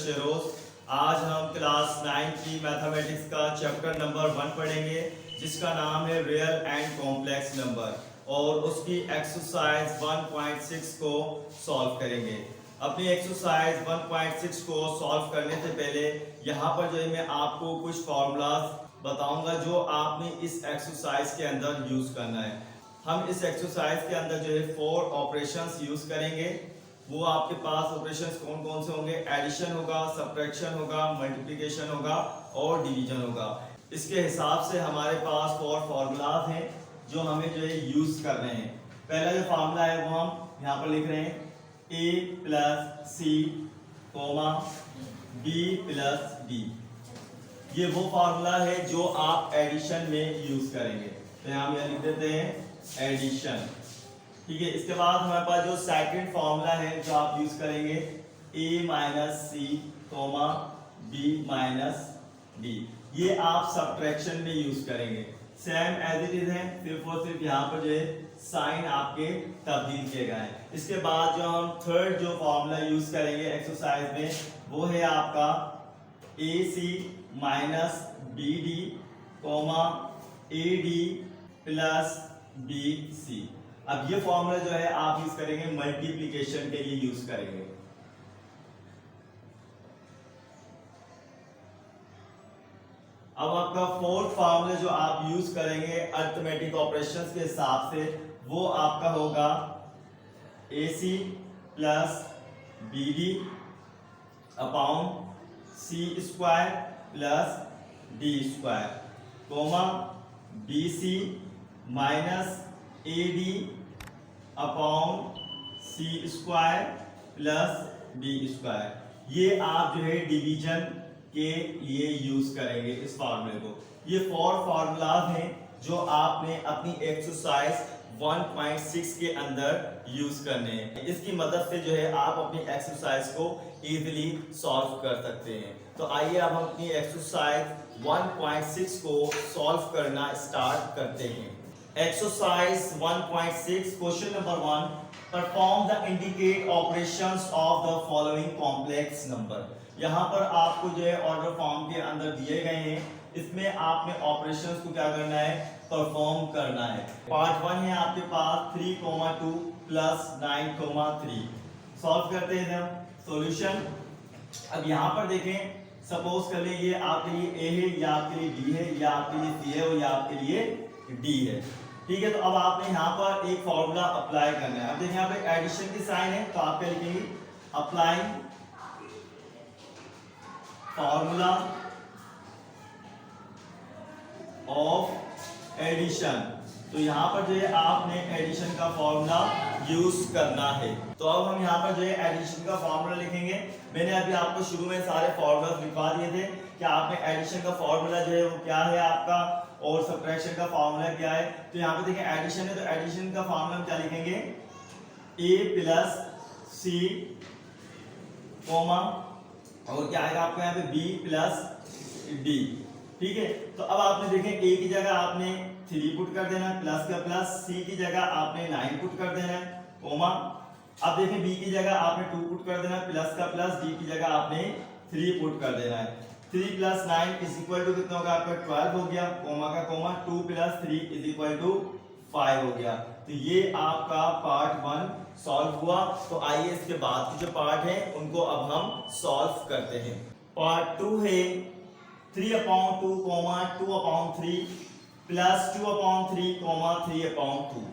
शेरोज। आज हम क्लास 9 की मैथमेटिक्स का चैप्टर नंबर 1 पढ़ेंगे जिसका नाम है रियल एंड कॉम्प्लेक्स नंबर और उसकी एक्सरसाइज 1.6 को सॉल्व करेंगे। अपनी एक्सरसाइज 1.6 को सॉल्व करने से पहले यहाँ पर जो है मैं आपको कुछ फार्मूलाज बताऊंगा जो आपने इस एक्सरसाइज के अंदर यूज करना है। हम इस एक्सरसाइज के अंदर जो है 4 ऑपरेशंस यूज करेंगे। वो आपके पास ऑपरेशंस कौन कौन से होंगे? एडिशन होगा, सब्ट्रैक्शन होगा, मल्टीप्लिकेशन होगा और डिवीजन होगा। इसके हिसाब से हमारे पास 4 फार्मूलाज हैं जो हमें जो है यूज करने हैं। पहला जो फार्मूला है वो हम यहाँ पर लिख रहे हैं a plus C comma b plus d. ये वो फार्मूला है जो आप एडिशन में यूज करेंगे। तो यहाँ हम लिख देते हैं एडिशन। ठीक है, इसके बाद हमारे पास जो सेकंड फार्मूला है जो आप यूज करेंगे a minus C comma b minus d. ये आप सब्ट्रैक्शन में यूज करेंगे। सेम एज इट इज है, सिर्फ और सिर्फ यहाँ पर जो है साइन आपके तब्दील किए गए हैं। इसके बाद जो हम थर्ड जो फार्मूला यूज करेंगे एक्सरसाइज में वो है आपका A C minus B D comma A D plus B C. अब ये फॉर्मूला जो है आप यूज करेंगे मल्टीप्लिकेशन के लिए यूज करेंगे। अब आपका फोर्थ फार्मूला जो आप यूज करेंगे अरिथमेटिक ऑपरेशंस के हिसाब से वो आपका होगा A C plus B D upon C square plus D square comma B C minus A D upon C square plus B square. ये आप जो है डिवीजन के लिए यूज करेंगे इस फार्मूले को। ये 4 फार्मूलाज हैं जो आपने अपनी एक्सरसाइज 1.6 के अंदर यूज करने हैं। इसकी मदद से जो है आप अपनी एक्सरसाइज को इजीली सॉल्व कर सकते हैं। तो आइए अब हम अपनी एक्सरसाइज 1.6 को सॉल्व करना स्टार्ट करते हैं। Exercise 1.6 question number 1, perform the indicate operations of the following complex number. यहाँ पर आपको जो है ऑर्डर फॉर्म के अंदर दिए गए हैं, इसमें आपने ऑपरेशंस को क्या करना है? परफॉर्म करना है। पार्ट 1 है आपके पास 3,2 प्लस 9,3। सॉल्व करते हैं हम सॉल्यूशन। अब यहाँ पर देखें, सपोज कर ले ये आपके लिए ए है, या आपके लिए बी है, या आपके लिए सी है और या आपके लिए डी है। ठीक है, तो अब आपने यहाँ पर एक फॉर्मूला अप्लाई करना है। अब देखिए यहाँ पे एडिशन की साइन है तो आप क्या लिखेंगे? Applying formula of addition. तो यहाँ पर जो है आपने एडिशन का फॉर्मूला यूज करना है। तो अब हम यहाँ पर जो है एडिशन का फॉर्मूला लिखेंगे। मैंने अभी आपको शुरू में सारे फॉर्मूला लिखवा दिए थे कि आपने एडिशन का फॉर्मूला जो है वो क्या है आपका और सब्ट्रैक्शन का फॉर्मूला क्या है। तो यहाँ पे देखिए एडिशन है तो एडिशन का फॉर्मूला हम क्या लिखेंगे? a प्लस सी कोमा और क्या आएगा आपको यहाँ पे b प्लस डी। ठीक है, तो अब आपने देखें a की जगह आपने 3 पुट कर देना है, प्लस का प्लस, c की जगह आपने 9 पुट कर देना है कोमा। अब देखें b की जगह आपने 2 पुट कर देना है, प्लस का प्लस, d की जगह आपने 3 पुट कर देना है। 3 प्लस 9 इज इक्वल टू कितना होगा आपका? 12 हो गया, कोमा का comma, 2 plus 3 is equal to 5 हो गया। तो ये आपका पार्ट 1 सॉल्व हुआ। तो आइए इसके बाद के जो पार्ट है उनको अब हम सॉल्व करते हैं। पार्ट 2 है 3/2 कोमा 2/3 प्लस 2/3 कोमा 3/2।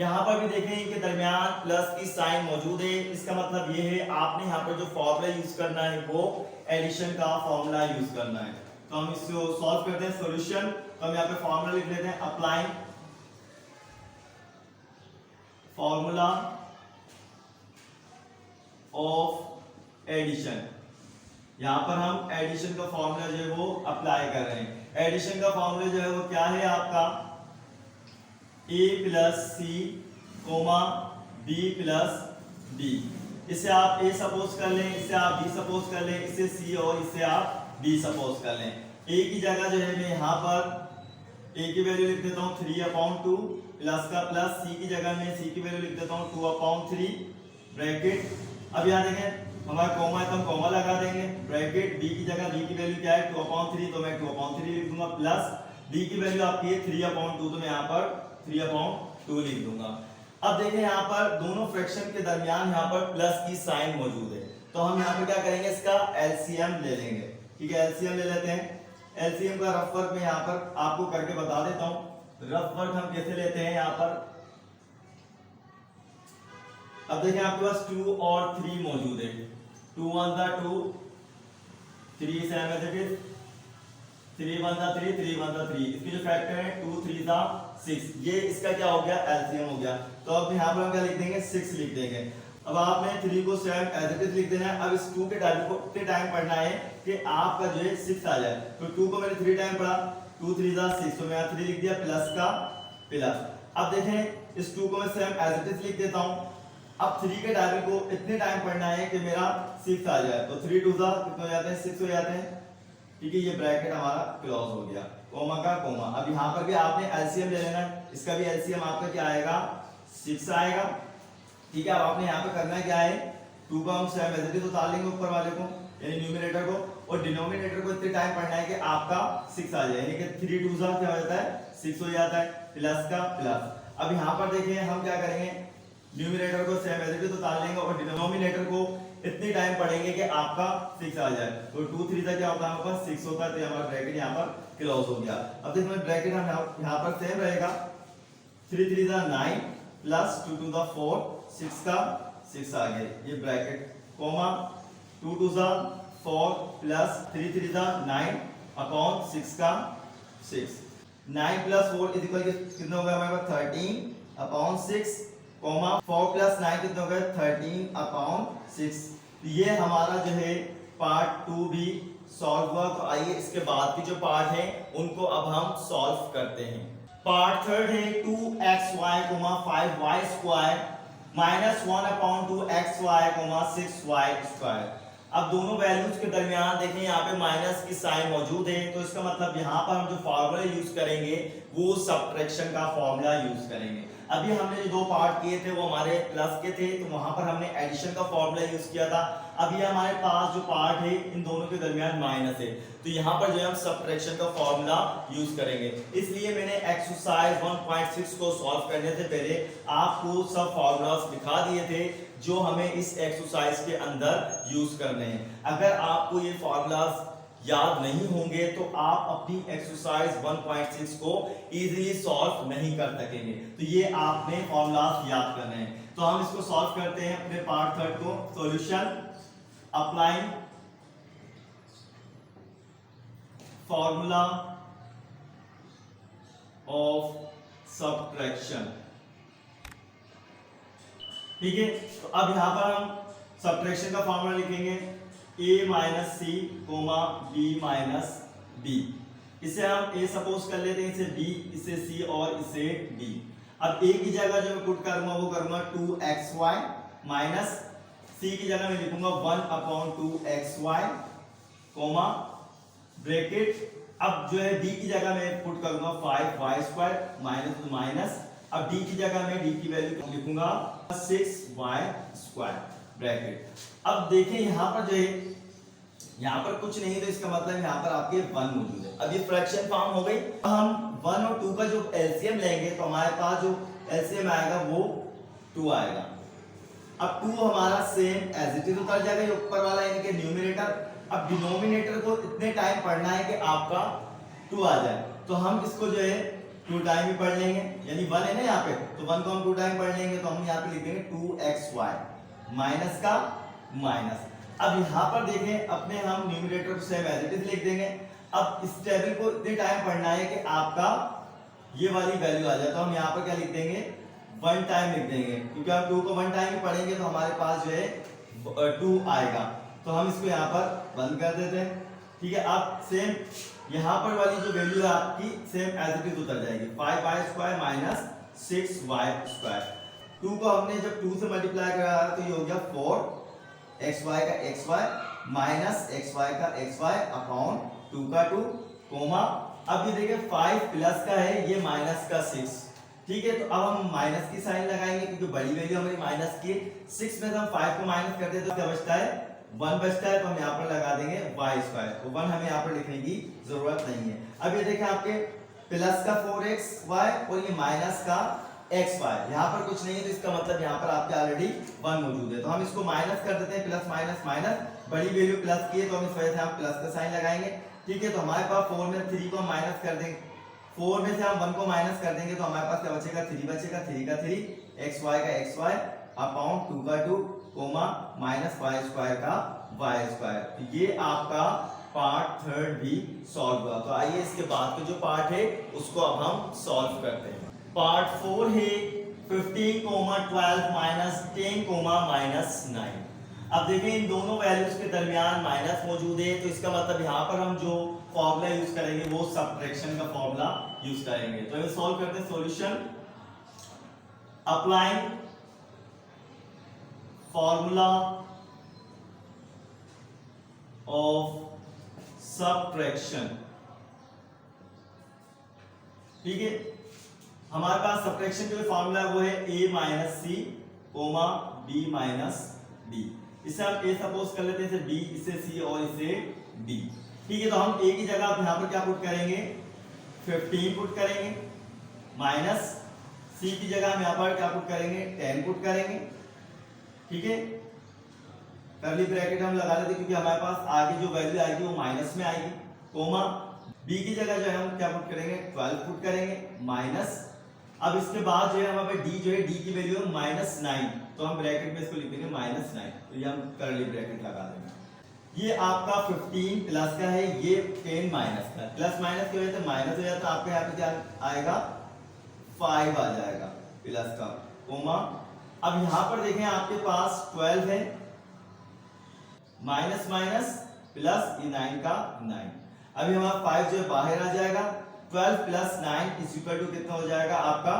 यहाँ पर भी देखें इनके दरमियान प्लस की साइन मौजूद है। इसका मतलब ये है आपने यहाँ पर जो फॉर्मूला यूज करना है वो एडिशन का फॉर्मूला यूज करना है। तो हम इसको सॉल्व करते हैं सॉल्यूशन। तो हम यहाँ पे फॉर्मूला लिख लेते हैं, अप्लाइंग फॉर्मूला ऑफ एडिशन। यहाँ पर हम एडिशन का फॉर्मूला जो है वो अप्लाई कर रहे हैं। एडिशन का फॉर्मूला जो है वो क्या है आपका? a plus C comma b plus D. इसे आप a सपोज कर लें, इसे आप b सपोज कर लें, इसे c और इसे आप d सपोज कर लें। a की जगह जो है मैं यहाँ पर a की वैल्यू लिख देता हूँ 3/2 प्लस का प्लस, c की जगह में c की वैल्यू लिख देता हूँ 2/3 ब्रैकेट। अब यहाँ देखें हमारा कॉमा है तो हम कॉमा लगा देंगे, ब्रैकेट बी की जगह बी की वैल्यू क्या है 2/3, तो मैं 2/3 लिख दूंगा, प्लस बी की वैल्यू आपकी है 3/2, तो मैं यहाँ पर 3/2 लिख दूंगा। अब देखें यहाँ पर दोनों फ्रैक्शन के दरमियान यहाँ पर प्लस की साइन मौजूद है, तो हम यहाँ पर क्या करेंगे, इसका एलसीएम ले लेंगे। ठीक है, एलसीएम ले लेते हैं। एलसीएम का रफ वर्क मैं यहाँ पर आपको करके बता देता हूँ। रफ वर्क हम कैसे लेते हैं यहाँ पर, अब देखिए आपके पास 2 और 3 मौजूद है, 2 1 दा 2, 3 7 एज इट इज, 3 1 दा 3, 3 1 दा 3, इसके जो फैक्टर है 2 3 दा 6, ये इसका क्या हो गया, एलसीएम हो गया। तो अब यहाँ पर हम क्या लिख देंगे, 6 लिख देंगे। अब आपने 3 को 7 एज इट इज लिख देना है। अब इस 2 के वैल्यू को कितने टाइम पढ़ना है कि आपका जो है 6 आ जाए, तो 2 को मैंने 3 टाइम पढ़ा, 2 3 दा 6, तो मैं यहाँ 3 लिख दिया, प्लस का प्लस। अब देखें इस 2 को मैं 7 एज इट इज लिख देता हूँ। अब 3 के वैल्यू को इतने टाइम पढ़ना है कि मेरा 6 आ जाए, तो 3 2 दा कितने हो जाते हैं, 6 हो जाते हैं। ठीक है, ये ब्रैकेट हमारा क्लोज हो गया, कोमा का कोमा। अब यहाँ पर भी आपने एलसीएम ले लेना है, इसका भी एलसीएम आपका क्या आएगा, 6 आएगा। ठीक है, अब आपने यहाँ पे करना है क्या है, 2 को हम 7 एज इट इज उतार लेंगे ऊपर वाले को, यानी न्यूमरेटर को, और डिनोमिनेटर को इतने टाइम पढ़ना है कि आपका 6 आ जाए, यानी कि 3 2 दा क्या हो जाता है, 6 हो जाता है, प्लस का प्लस। अब यहाँ पर देखिए हम क्या करेंगे, न्यूमरेटर को 7 एज इट इज उतार लेंगे और डिनोमिनेटर को इतनी टाइम पढ़ेंगे कि आपका 6 आ जाए, तो 2 3 का क्या होता है, हमारे पास 6 होता है, तो हमारा ब्रैकेट यहाँ पर क्लोज हो गया। अब देखिए ब्रैकेट हम यहाँ पर सेम रहेगा, 3 3 दा 9 प्लस 2 2 दा 4, 6 का 6 आ गए, ये ब्रैकेट कोमा 2 2 दा 4 प्लस 3 3 दा 9 अपॉन 6 का 6, 9 प्लस 4 इज इक्वल कितना हो गया हमारे पास 13 अपॉन 6, कोमा 4 प्लस 9 कितना हो गया 13 अपॉन 6। ये हमारा जो है पार्ट 2 भी सॉल्व हुआ। तो आइए इसके बाद की जो पार्ट है उनको अब हम सॉल्व करते हैं। पार्ट थर्ड है 2xy 5y square minus 1 upon 2xy 6y square. अब दोनों वैल्यूज के दरमियान देखें यहाँ पे माइनस की साइन मौजूद है, तो इसका मतलब यहाँ पर हम जो फॉर्मूला यूज करेंगे वो सब्ट्रैक्शन का फॉर्मूला यूज करेंगे। अभी हमने जो 2 पार्ट किए थे वो हमारे प्लस के थे, तो वहां पर हमने एडिशन का फॉर्मूला यूज किया था। अभी हमारे पास जो पार्ट है इन दोनों के दरमियान माइनस है, तो यहाँ पर जो है हम सब्ट्रैक्शन का फॉर्मूला यूज करेंगे। इसलिए मैंने एक्सरसाइज 1.6 को सॉल्व करने से पहले आपको सब फॉर्मूलास दिखा दिए थे जो हमें इस एक्सरसाइज के अंदर यूज करने हैं। अगर आपको ये फॉर्मूलास याद नहीं होंगे तो आप अपनी एक्सरसाइज 1.6 को इजीली सॉल्व नहीं कर सकेंगे, तो ये आपने फॉर्मूलास याद करने हैं। तो हम इसको सॉल्व करते हैं अपने पार्ट थर्ड को। Solution applying formula of subtraction. ठीक है, तो अब यहां पर हम सब्ट्रैक्शन का फॉर्मूला लिखेंगे a minus C comma b minus b। इसे हम a सपोज कर लेते हैं, इसे b, इसे c और इसे d। अब a की जगह जो मैं पुट करूंगा वो करूंगा 2xy माइनस c की जगह मैं लिखूंगा 1 अपॉन 2xy कोमा ब्रैकेट। अब जो है d की जगह मैं पुट करूंगा 5y स्क्वायर माइनस माइनस, अब d की जगह मैं d की वैल्यू लिखूंगा 6y स्क्वायर ब्रैकेट। अब देखें यहाँ पर जो है यहाँ पर कुछ नहीं, तो इसका मतलब यहाँ पर आपके 1 मौजूद है। अब ये फ्रैक्शन फॉर्म हो गई। हम 1 और 2 का जो एलसीएम लेंगे तो हमारे पास जो एलसीएम आएगा वो 2 आएगा। अब 2 हमारा सेम एज इट इज उतर जाएगा, ये ऊपर वाला यानी कि न्यूमरेटर। अब डिनोमिनेटर को इतने टाइम पढ़ना है कि आपका 2 आ जाए, तो हम इसको जो है 2 टाइम भी पढ़ लेंगे, यानी 1 है ना यहाँ पे, तो 1 को हम 2 टाइम पढ़ लेंगे, तो हम यहाँ पे लिख देंगे 2xy माइनस का माइनस। अब यहाँ पर देखें अपने हम न्यूमरेटर को सेम एज इट इज लिख देंगे। अब इस टेबल को इतने टाइम पढ़ना है कि आपका ये वाली वैल्यू आ जाए, तो हम यहाँ पर क्या लिख देंगे 1 टाइम लिख देंगे, क्योंकि हम 2 को 1 टाइम ही पढ़ेंगे तो हमारे पास जो है 2 आएगा, तो हम इसको यहाँ पर बंद कर देते हैं। ठीक है, अब सेम यहाँ पर वाली जो वैल्यू है आपकी सेम एज इट इज उतर जाएगी, 5y square minus 6y square. 2 को हमने जब 2 से मल्टीप्लाई करा तो ये हो गया 4xy का xy माइनस xy का xy अपॉन 2 का 2 कोमा। अब ये देखिए 5 प्लस का है, ये माइनस का 6। ठीक है, तो अब हम माइनस की साइन लगाएंगे क्योंकि बड़ी वैल्यू हमारी माइनस की 6 में से हम 5 को माइनस करते हैं तो क्या बचता है 1 बचता है तो हम यहाँ पर लगा देंगे वाई स्क्वायर, तो 1 हमें यहाँ पर लिखने की जरूरत नहीं है। अब ये देखें आपके प्लस का 4xy और ये माइनस का xy, यहाँ पर कुछ नहीं है तो इसका मतलब यहाँ पर आपके ऑलरेडी 1 मौजूद है, तो हम इसको माइनस कर देते हैं, प्लस माइनस माइनस, बड़ी वैल्यू प्लस की है तो हम इस वजह से हम प्लस का साइन लगाएंगे। ठीक है, तो हमारे पास 4 में 3 को हम माइनस कर देंगे, 4 में से हम 1 को माइनस कर देंगे तो हमारे पास क्या बचेगा, 3 बचेगा, 3 का 3, xy का xy अपॉन 2 का 2 कोमा माइनस y स्क्वायर का y स्क्वायर। तो ये आपका पार्ट थर्ड भी सॉल्व हुआ। तो आइए इसके बाद का जो पार्ट है उसको अब हम सॉल्व करते हैं। पार्ट 4 है 15 12 माइनस 10 माइनस 9। अब देखिए इन दोनों वैल्यूज के दरमियान माइनस मौजूद है, तो इसका मतलब यहाँ पर हम जो फॉर्मूला यूज करेंगे वो सबट्रैक्शन का फॉर्मूला यूज करेंगे। तो ये सॉल्व करते हैं। Solution applying formula of subtraction. ठीक है, हमारे पास सबट्रैक्शन का फॉर्मूला है वो है a minus C comma b minus D. इसे हम a सपोज कर लेते हैं, इसे b, इसे c और इसे d। ठीक है, तो हम a की जगह यहां पर क्या पुट करेंगे, 15 पुट करेंगे, माइनस c की जगह हम यहां पर क्या पुट करेंगे, 10 पुट करेंगे। ठीक है, कर्ली ब्रैकेट हम लगा लेते क्योंकि हमारे पास आगे जो वैल्यू आएगी वो माइनस में आएगी, कोमा b की जगह जो है हम क्या पुट करेंगे, 12 पुट करेंगे, माइनस, अब इसके बाद जो है हमारे पास d जो है, d की वैल्यू है -9, तो हम ब्रैकेट में इसको लिख देंगे -9, तो ये हम कर्ली ब्रैकेट लगा देंगे। ये आपका 15 प्लस का है, ये 10 माइनस का है, प्लस माइनस की वजह से माइनस हो जाता है, आपके यहाँ पे क्या आएगा 5 आ जाएगा प्लस का, कोमा अब यहाँ पर देखें आपके पास 12 है, माइनस माइनस प्लस, ये 9 का 9, अभी हमारा 5 जो है बाहर आ जाएगा, 12 प्लस 9 इज इक्वल टू कितना हो जाएगा आपका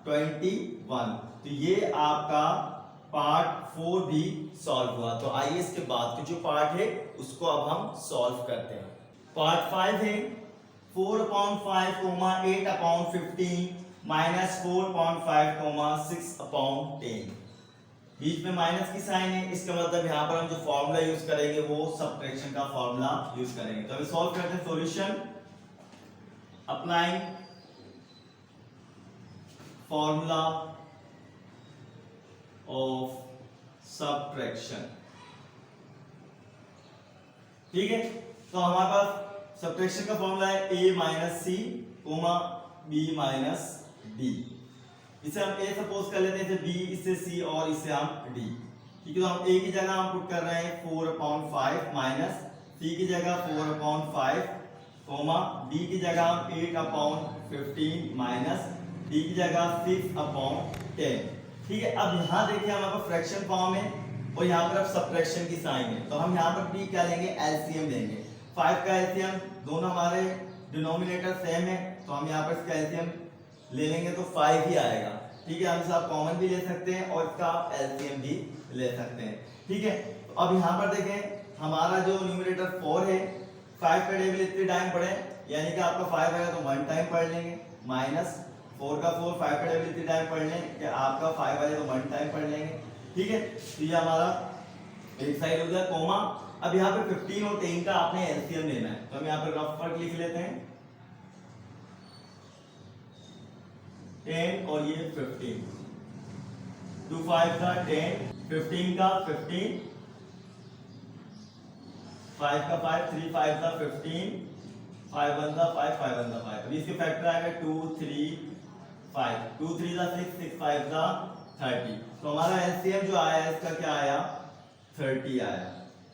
21। तो ये आपका पार्ट 4 भी सॉल्व हुआ। तो आइए इसके बाद के जो पार्ट है उसको अब हम सॉल्व करते हैं। पार्ट 5 है 4/5 8/15 माइनस 4/5 6/10। बीच में माइनस की साइन है, इसका मतलब यहाँ पर हम जो फॉर्मूला यूज करेंगे वो सबट्रैक्शन का फॉर्मूला यूज करेंगे। तो अभी सॉल्व करते हैं। Solution applying formula of subtraction. ठीक है, तो हमारे पास सबट्रैक्शन का फॉर्मूला है a minus C comma b minus D. इसे हम a सपोज कर लेते हैं, इसे b, इसे c और इसे हम d। ठीक है, तो हम a की जगह हम पुट कर रहे हैं 4/5 माइनस c की जगह 4/5 कोमा b की जगह हम 8/15 माइनस d की जगह 6/10। ठीक है, अब यहाँ देखिए हमारे पास फ्रैक्शन फॉर्म है और यहाँ पर अब सबट्रैक्शन की साइन है, तो हम यहाँ पर b क्या लेंगे, एलसीएम लेंगे। 5 का एलसीएम, दोनों हमारे डिनोमिनेटर सेम है तो हम यहाँ पर इसका एलसीएम ले लेंगे तो 5 ही आएगा। ठीक है, हम इसे आप कॉमन भी ले सकते हैं और इसका एलसीएम भी ले सकते हैं। ठीक है, तो अब यहाँ पर देखें हमारा जो न्यूमरेटर 4 है, 5 का टेबल इतने टाइम पढ़े, यानी कि आपका 5 आएगा तो 1 टाइम पढ़ लेंगे, माइनस 4 का 4, 5 का टेबल इतने टाइम पढ़ लें कि आपका 5 आए तो 1 टाइम पढ़ लेंगे। ठीक है, तो ये हमारा एक साइड हो गया, कोमा अब यहाँ पे 15 और 10 का आपने एलसीएम लेना है, तो हम यहाँ पे रफ वर्क लिख लेते हैं, 10 और ये 15, 2 5 का 10, 15 का 15, 5 का 5, 3 5 का 15, 5 1 का 5, 5 1 का 5। अभी इसके फैक्टर आएगा 2 3 5, 2 3 का 6, 6 5 का 30। तो हमारा एलसीएम जो आया इसका क्या आया, 30 आया।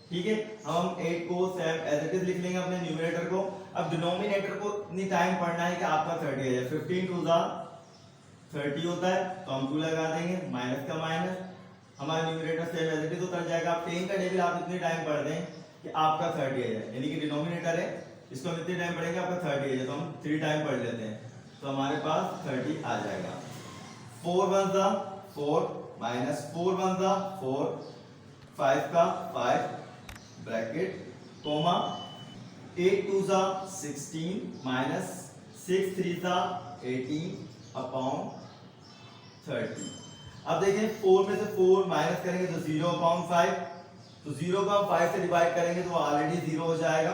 ठीक है, हम 8 को सेम एज इट इज लिख लेंगे अपने न्यूमरेटर को। अब डिनोमिनेटर को इतनी टाइम पढ़ना है कि आपका 30 आ जाए, 15 2 जा 30 होता है तो हम 2 लगा देंगे, माइनस का माइनस, हमारा numerator same as it is उतर जाएगा। आप 10 का टेबल आप इतने टाइम पढ़ दें कि आपका 30 आ जाए, यानी कि डिनोमिनेटर है इसको हम इतने टाइम पढ़ेंगे आपका 30 आ जाए, तो हम 3 टाइम पढ़ लेते हैं तो हमारे पास 30 आ जाएगा। 4 1 जा 4 माइनस 4 1 जा 4, 5 का 5 ब्रैकेट कोमा 8 2 जा 16 माइनस 6 3 जा 18/30। अब देखें 4 में से 4 माइनस करेंगे तो 0/5, तो 0 को हम 5 से डिवाइड करेंगे तो ऑलरेडी 0 हो जाएगा।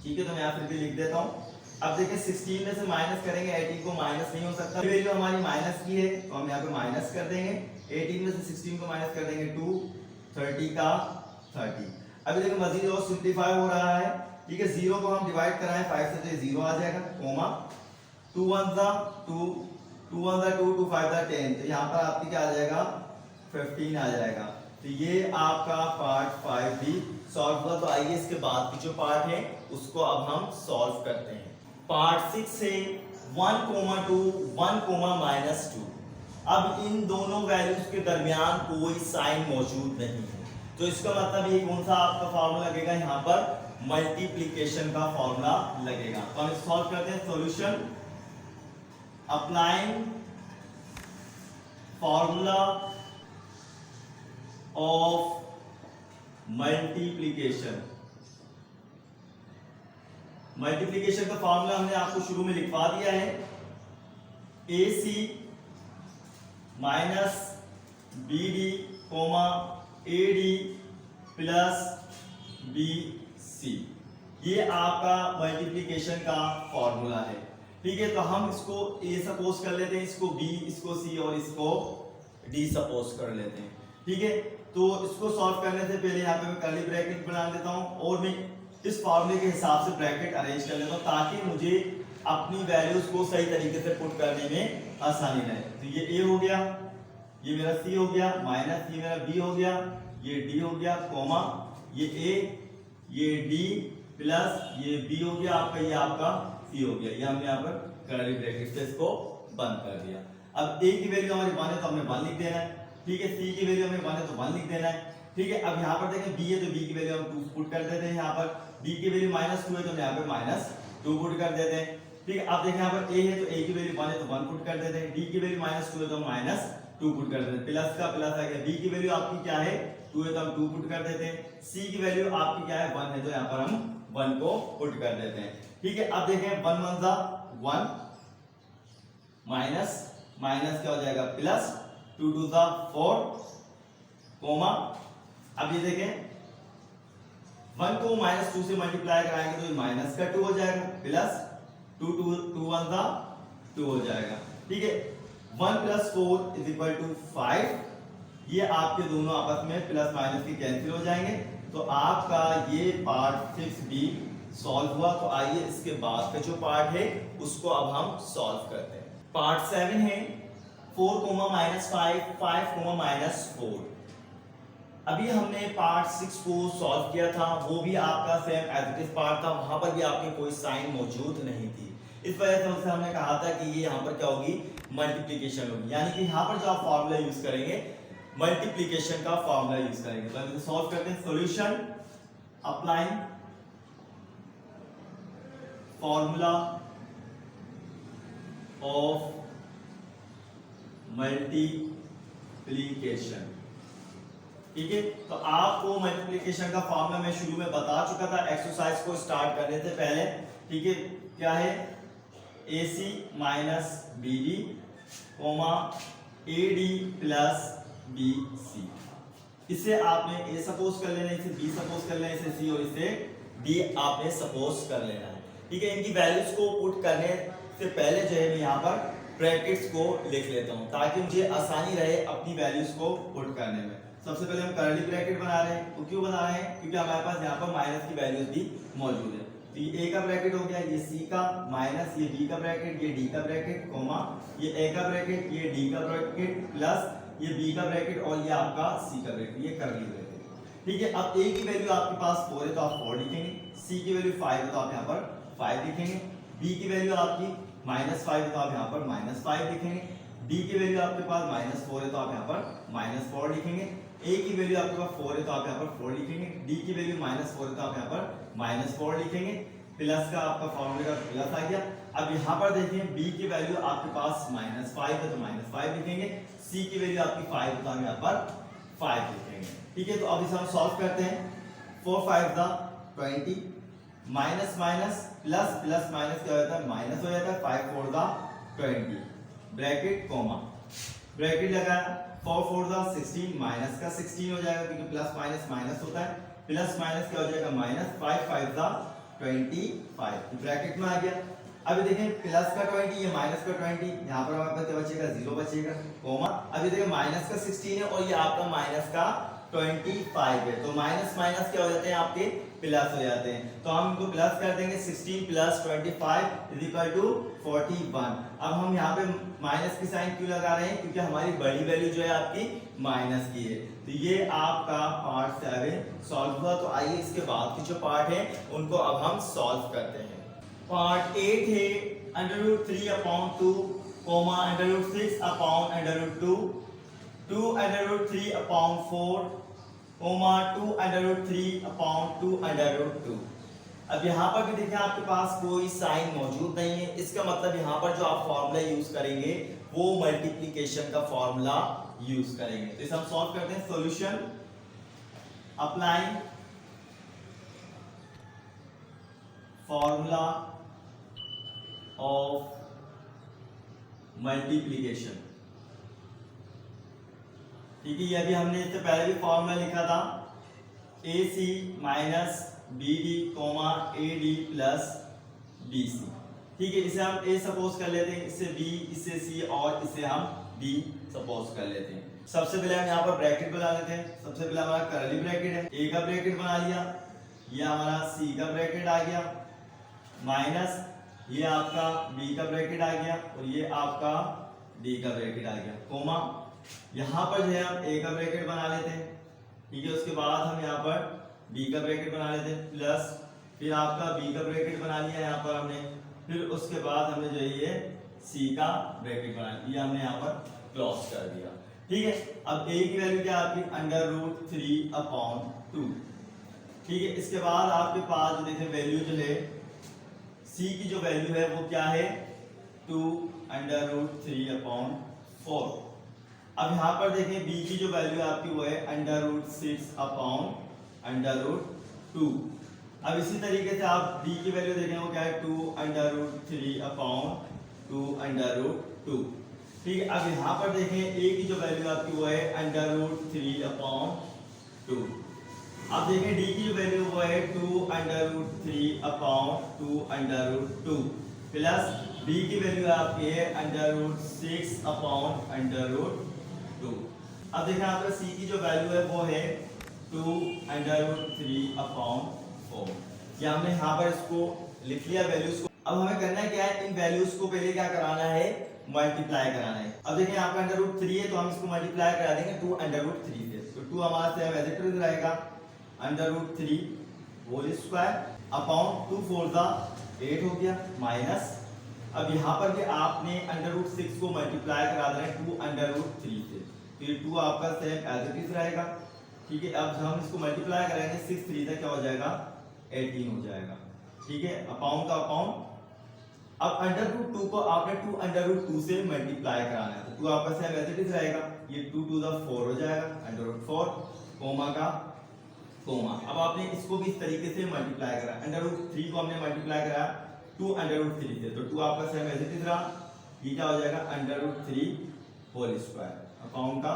ठीक है, तो मैं यहाँ फिर भी लिख देता हूँ। अब देखिए 16 में से माइनस करेंगे, 18 को माइनस नहीं हो सकता, वैल्यू हमारी माइनस की है तो हम यहाँ पे माइनस कर देंगे। 18 में से 16 को माइनस कर देंगे 2, 30 का 30। अभी देखिए मजीद और सिंप्लीफाई हो रहा है। ठीक है, 0 को हम डिवाइड कराएं 5 से तो ये 0 आ जाएगा, कोमा 2 1 जा 2, 2 1 जा 2, 2 5 जा 10, तो यहाँ पर आपकी क्या आ जाएगा 15 आ जाएगा। तो ये आपका पार्ट 5 भी सॉल्व हुआ। तो आइए इसके बाद की जो पार्ट है उसको अब हम सॉल्व करते हैं। पार्ट 6 से 1, 2, 1, -2। अब इन दोनों वैल्यूज के दरमियान कोई साइन मौजूद नहीं है, तो इसका मतलब ये कौन सा आपका फॉर्मूला लगेगा, यहाँ पर मल्टीप्लिकेशन का फॉर्मूला लगेगा। तो हम सॉल्व करते हैं। Solution applying formula of multiplication. Multiplication का फॉर्मूला हमने आपको शुरू में लिखवा दिया है, AC minus BD AD plus BC, ये आपका मल्टीप्लिकेशन का फॉर्मूला है। ठीक है, तो हम इसको A सपोज कर लेते हैं, इसको B, इसको C और इसको D सपोज कर लेते हैं। ठीक है, तो इसको सॉल्व करने से पहले यहाँ पे मैं कर्ली ब्रैकेट बना देता हूँ और मैं इस फॉर्मूले के हिसाब से ब्रैकेट अरेंज कर लेता हूँ ताकि मुझे अपनी वैल्यूज को सही तरीके से पुट करने में आसानी रहे। तो ये A हो गया, ये मेरा C हो गया, माइनस ये मेरा B हो गया, ये D हो गया, कोमा ये A, ये D प्लस ये B हो गया आपका, ये आपका C हो गया। ये हमने यहाँ पर कर्ली ब्रैकेट से इसको बंद कर दिया। अब A की वैल्यू हमारी 1 है तो हमने 1 लिख देना है। ठीक है, C की वैल्यू हमें 1 है तो 1 लिख देना है। ठीक है, अब यहाँ पर देखें B है तो B की वैल्यू हम 2 पुट कर देते हैं। यहाँ पर B की वैल्यू -2 है तो हम यहाँ पे -2 पुट कर देते हैं। ठीक है, अब देखें यहाँ पर A है तो A की वैल्यू 1 है तो 1 पुट कर देते हैं। D की वैल्यू -2 है तो हम -2 पुट कर देते हैं। प्लस का प्लस आ गया। B की वैल्यू आपकी क्या है 2 है तो हम 2 पुट कर देते हैं। C की वैल्यू आपकी क्या है 1 है तो यहाँ पर हम 1 को पुट कर देते हैं। ठीक है, अब देखें 1 1 जा 1 माइनस माइनस क्या हो जाएगा प्लस, 2 2 जा 4 कोमा। अब ये देखें 1 को -2 से मल्टीप्लाई कराएंगे तो ये माइनस का 2 हो जाएगा, प्लस 2 2 1 जा 2 हो जाएगा। ठीक है, 1 + 4 = 5। ये आपके दोनों आपस में प्लस माइनस के कैंसिल हो जाएंगे। तो आपका ये पार्ट 6 भी सॉल्व हुआ। तो आइए इसके बाद का जो पार्ट है उसको अब हम सॉल्व करते हैं। पार्ट 7 है 4, -5, 5, -4। अभी हमने पार्ट 6 को सॉल्व किया था, वो भी आपका same as it is part था, वहां पर भी आपके कोई साइन मौजूद नहीं थी। इस वजह से उससे हमने कहा था कि ये यहाँ पर क्या होगी मल्टीप्लिकेशन होगी, यानी कि यहाँ पर जो आप फॉर्मूला यूज करेंगे मल्टीप्लिकेशन का फॉर्मूला यूज करेंगे। तो हम इसे सॉल्व करते हैं। Solution applying formula of multiplication. ठीक है, तो आपको मल्टीप्लिकेशन का फॉर्मूला मैं शुरू में बता चुका था एक्सरसाइज को स्टार्ट करने से पहले। ठीक है, क्या है AC minus BD AD plus BC। इसे आपने A सपोज कर लेना, इसे B सपोज कर लेना, इसे C और इसे D आपने सपोज कर लेना है। ठीक है, इनकी वैल्यूज को पुट करने से पहले जो है मैं यहाँ पर ब्रैकेट्स को लिख लेता हूँ ताकि मुझे आसानी रहे अपनी वैल्यूज को पुट करने में। सबसे पहले हम कर्ली ब्रैकेट बना रहे हैं। तो क्यों बना रहे हैं, क्योंकि हमारे पास यहाँ पर माइनस की वैल्यूज भी मौजूद है। तो ये A का ब्रैकेट हो गया, ये C का, माइनस ये B का ब्रैकेट, ये D का ब्रैकेट, कोमा ये A का ब्रैकेट, ये D का ब्रैकेट, प्लस ये B का ब्रैकेट और ये आपका C का ब्रैकेट, ये कर्ली ब्रैकेट। ठीक है, अब A की वैल्यू आपके पास 4 है तो आप 4 लिखेंगे, C की वैल्यू 5 है तो आप यहाँ पर 5 लिखेंगे, B की वैल्यू आपकी -5 है तो आप यहाँ पर -5 लिखेंगे, D की वैल्यू आपके पास -4 है तो आप यहाँ पर -4 लिखेंगे, A की वैल्यू आपके पास 4 है तो आप यहाँ पर 4 लिखेंगे, D की वैल्यू -4 है तो आप यहाँ पर -4 लिखेंगे, प्लस का आपका फॉर्मूले का प्लस आ गया। अब यहाँ पर देखिए B की वैल्यू आपके पास -5 है तो -5 लिखेंगे, C की वैल्यू आपकी 5 है तो हम यहाँ पर 5 लिखेंगे। ठीक है, तो अब इसे हम सॉल्व करते हैं। 4 5 दा 20, minus minus plus plus minus क्या हो जाता है माइनस हो जाता है, 5 4 दा 20 ब्रैकेट कोमा ब्रैकेट लगाया 4 4 दा 16 माइनस का 16 हो जाएगा क्योंकि प्लस माइनस माइनस होता है, प्लस माइनस क्या हो जाएगा माइनस, 5 5 दा 25 ब्रैकेट में आ गया। अभी देखें प्लस का 20 ये माइनस का 20, यहाँ पर हमारे पास क्या बचेगा 0 बचेगा, कोमा अभी देखें माइनस का 16 है और ये आपका माइनस का 25 है, तो माइनस माइनस क्या हो जाते हैं आपके प्लस हो जाते हैं, तो हम इनको प्लस कर देंगे 16 प्लस 25 इज इक्वल टू 41। अब हम यहाँ पे माइनस की साइन क्यों लगा रहे हैं, क्योंकि हमारी बड़ी वैल्यू जो है आपकी माइनस की है। तो ये आपका पार्ट 7 सॉल्व हुआ। तो आइए इसके बाद के जो पार्ट है उनको अब हम सॉल्व करते हैं। पार्ट 8 है √3/2 कोमा √6 अपॉन √2 2 √3/4 कोमा 2 √3/2 √2। अब यहाँ पर भी देखिए आपके पास कोई साइन मौजूद नहीं है, इसका मतलब यहाँ पर जो आप फॉर्मूला यूज करेंगे वो मल्टीप्लिकेशन का फॉर्मूला यूज करेंगे। तो इसे हम सॉल्व करते हैं। Solution applying formula of multiplication. ठीक है, ये अभी हमने इससे पहले भी फॉर्मूला लिखा था AC minus BD comma AD plus BC। ठीक है, इसे हम A सपोज कर लेते हैं, इससे B, इससे C और इसे हम D सपोज कर लेते हैं। सबसे पहले हम यहाँ पर ब्रैकेट बना लेते हैं। सबसे पहले हमारा करली ब्रैकेट है, A का ब्रैकेट बना लिया, ये हमारा C का ब्रैकेट आ गया, माइनस ये आपका B का ब्रैकेट आ गया और ये आपका D का ब्रैकेट आ गया, कोमा यहाँ पर जो है हम A का ब्रैकेट बना लेते हैं। ठीक है, उसके बाद हम यहाँ पर B का ब्रैकेट बना लेते हैं, प्लस फिर आपका B का ब्रैकेट बना लिया यहाँ पर हमने, फिर उसके बाद हमने जो है ये C का ब्रैकेट बना लिया, हमने यहाँ पर क्लोज कर दिया। ठीक है, अब A की वैल्यू क्या आपकी √3/2। ठीक है, इसके बाद आपके पास जो देखें वैल्यू जो है C की जो वैल्यू है वो क्या है 2 √3/4। अब यहाँ पर देखें B की जो वैल्यू है आपकी वो है √6/√2। अब इसी तरीके से आप D की वैल्यू देखें वो क्या है 2 √3/2 ठीक है, अब यहाँ पर देखें A की जो वैल्यू आपकी वो है √3/2। अब देखें D की जो वैल्यू वो है 2 √3/2 प्लस B की वैल्यू आपकी है √6/√2। अब देखें यहाँ पर C की जो वैल्यू है वो है 2 √3/4। ये हमने यहाँ पर इसको लिख लिया वैल्यूज को। अब हमें करना है क्या है, इन वैल्यूज को पहले क्या कराना है, मल्टीप्लाई कराना है। अब देखिए यहाँ पर √3 है तो हम इसको मल्टीप्लाई करा देंगे 2 √3 से, तो 2 हमारा सेम एज इट इज रहेगा √3 होल स्क्वायर अपॉन 2 4 दा 8 हो गया, माइनस अब यहाँ पर भी आपने √6 को मल्टीप्लाई करा देना है 2 √3 से, तो ये 2 आपका सेम एज इट इज रहेगा। ठीक है, अब हम इसको मल्टीप्लाई करेंगे 6 3 से क्या हो जाएगा 18 हो जाएगा। ठीक है, अपॉन का अपॉन, अब √2 को आपने 2 √2 से मल्टीप्लाई कराना है, तो 2 आपका सेम एज इट इज रहेगा, ये 2 2 दा 4 हो जाएगा √4 कोमा का कोमा। अब आपने इसको भी इस तरीके से मल्टीप्लाई करा, √3 को हमने मल्टीप्लाई कराया 2 √3 से, तो 2 आपका सेम एज इट इज रहा, ये क्या हो जाएगा √3 होल स्क्वायर अपॉन का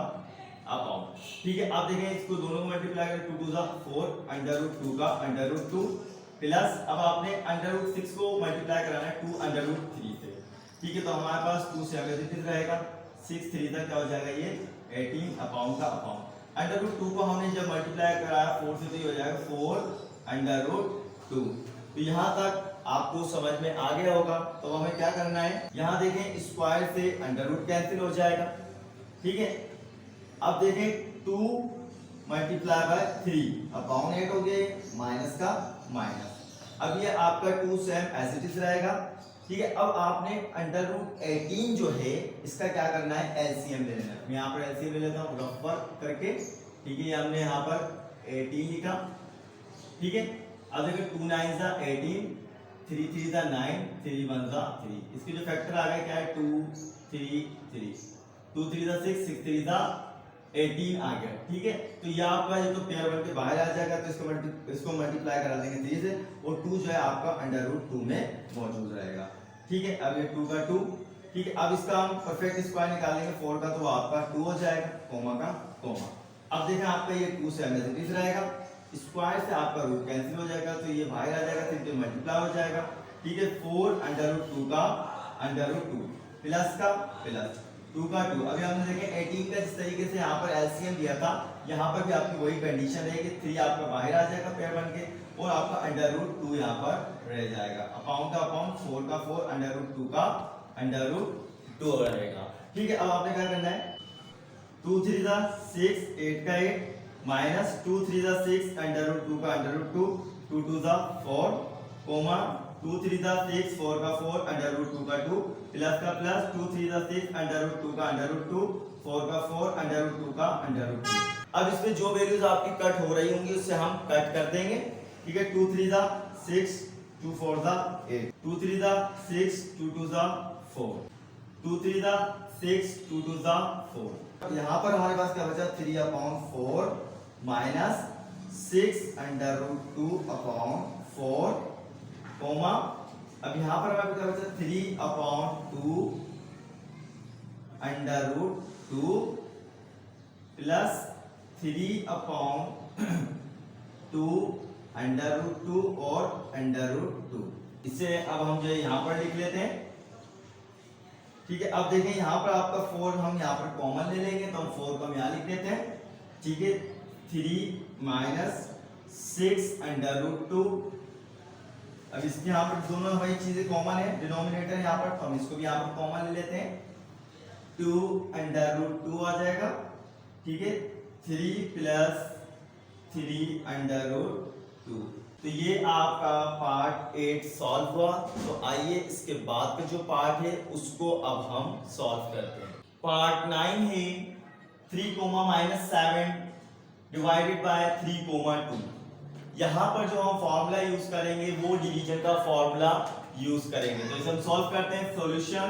अपॉन। ठीक है, अब देखें इसको दोनों को मल्टीप्लाई करें 2 2 दा 4 √2 का √2 प्लस अब आपने √6 को मल्टीप्लाई कराना है 2 √3 से। ठीक है, तो हमारे पास 2 सेम एज इट इज रहेगा, 6 3 तक क्या हो जाएगा ये 18 अपॉन का अपॉन। √2 को हमने जब मल्टीप्लाई कराया 4 से तो ये हो जाएगा 4 √2। तो यहाँ तक आपको समझ में आ गया होगा। तो हमें क्या करना है, यहाँ देखें स्क्वायर से √ कैंसिल हो जाएगा। ठीक है, अब देखें 2 मल्टीप्लाई बाय 3 अपॉन 8 हो गया, माइनस का माइनस, अब ये आपका 2 सेम एज इट इज रहेगा। ठीक है, अब आपने √18 जो है इसका क्या करना है, एलसीएम ले लेना है। मैं यहाँ पर एलसीएम ले लेता हूँ रफ वर्क करके। ठीक है, हमने यहाँ पर 18 लिखा। ठीक है, अब देखिए 2 9 सा 18, 3 3 सा 9, 3 1 सा 3, इसके जो फैक्टर आ गए क्या है 2 3 3, 2 3 सा 6, 6 3 सा 18 आ गया। ठीक है, तो ये आपका ये तो पेयर बन के बाहर आ जाएगा, तो इसको मल्टीप्लाई करा देंगे 3 से और 2 जो है आपका √2 में मौजूद रहेगा। ठीक है, अब ये 2 का 2 ठीक है, अब इसका हम परफेक्ट स्क्वायर निकालेंगे 4 का, तो आपका 2 हो जाएगा, कोमा का कोमा। अब देखें आपका ये 2 से एज रहेगा, स्क्वायर से आपका रूट कैंसिल हो जाएगा, तो ये बाहर आ जाएगा, फिर मल्टीप्लाई हो जाएगा। ठीक है, 4 अंडर रूट 2 का अंडर रूट 2 प्लस का प्लस 2 का 2। अभी हमने देखें 18 का जिस तरीके से यहाँ पर एलसीएम दिया था, यहाँ पर भी आपकी वही कंडीशन रहेगी, 3 आपका बाहर आ जाएगा पेयर बन के, और आपका अंडर रूट 2 यहाँ पर रह जाएगा। अपाउंड का अपाउंड 4 का 4 अंडर रूट 2 का अंडर रूट 2 रहेगा। ठीक है, अब आपने क्या करना है, 2 3 जा 6, 8 का 8 माइनस 2 3 जा 6 अंडर रूट 2 का अंडर रूट 2, 2 2 जा 4 कोमा 2 3 जा 6 4 का 4 अंडर रूट 2 का 2 प्लस का प्लस 2 3 जा 6 अंडर रूट 2 का अंडर रूट 2 4 का 4 अंडर रूट 2 का अंडर रूट 2। अब इसमें जो वैल्यूज आपकी कट हो रही होंगी उससे हम कट कर देंगे। ठीक है, 2 3 जा 6 2 4 जा 8 2 3 जा 6 2 2 जा 4 2 3 जा 6 2 2 जा 4। यहाँ पर हमारे पास क्या बचा, 3 upon 4 minus 6 under root 2 upon 4 comma. अब यहाँ पर हमारे क्या बचा, 3 upon 2 under root 2 plus 3 upon 2 under root 2 और अंडर रूट 2। इसे अब हम जो है यहाँ पर लिख लेते हैं। ठीक है, अब देखें यहाँ पर आपका 4 हम यहाँ पर कॉमन ले लेंगे, तो हम 4 को हम यहाँ लिख लेते हैं। ठीक है, 3 माइनस 6 अंडर रूट 2। अब इसके यहाँ पर दोनों हमारी चीजें कॉमन है, डिनोमिनेटर यहाँ पर, तो हम इसको भी यहाँ पर कॉमन ले लेते हैं। 2 अंडर रूट 2 आ जाएगा। ठीक है, 3 प्लस 3 अंडर रूट 2। तो ये आपका पार्ट 8 सॉल्व हुआ। तो आइए इसके बाद का जो पार्ट है उसको अब हम सॉल्व करते हैं। पार्ट 9 है 3 comma minus 7 divided by 3 comma 2। यहाँ पर जो हम फॉर्मूला यूज करेंगे वो डिवीजन का फॉर्मूला यूज करेंगे। तो इसे हम सॉल्व करते हैं। सॉल्यूशन,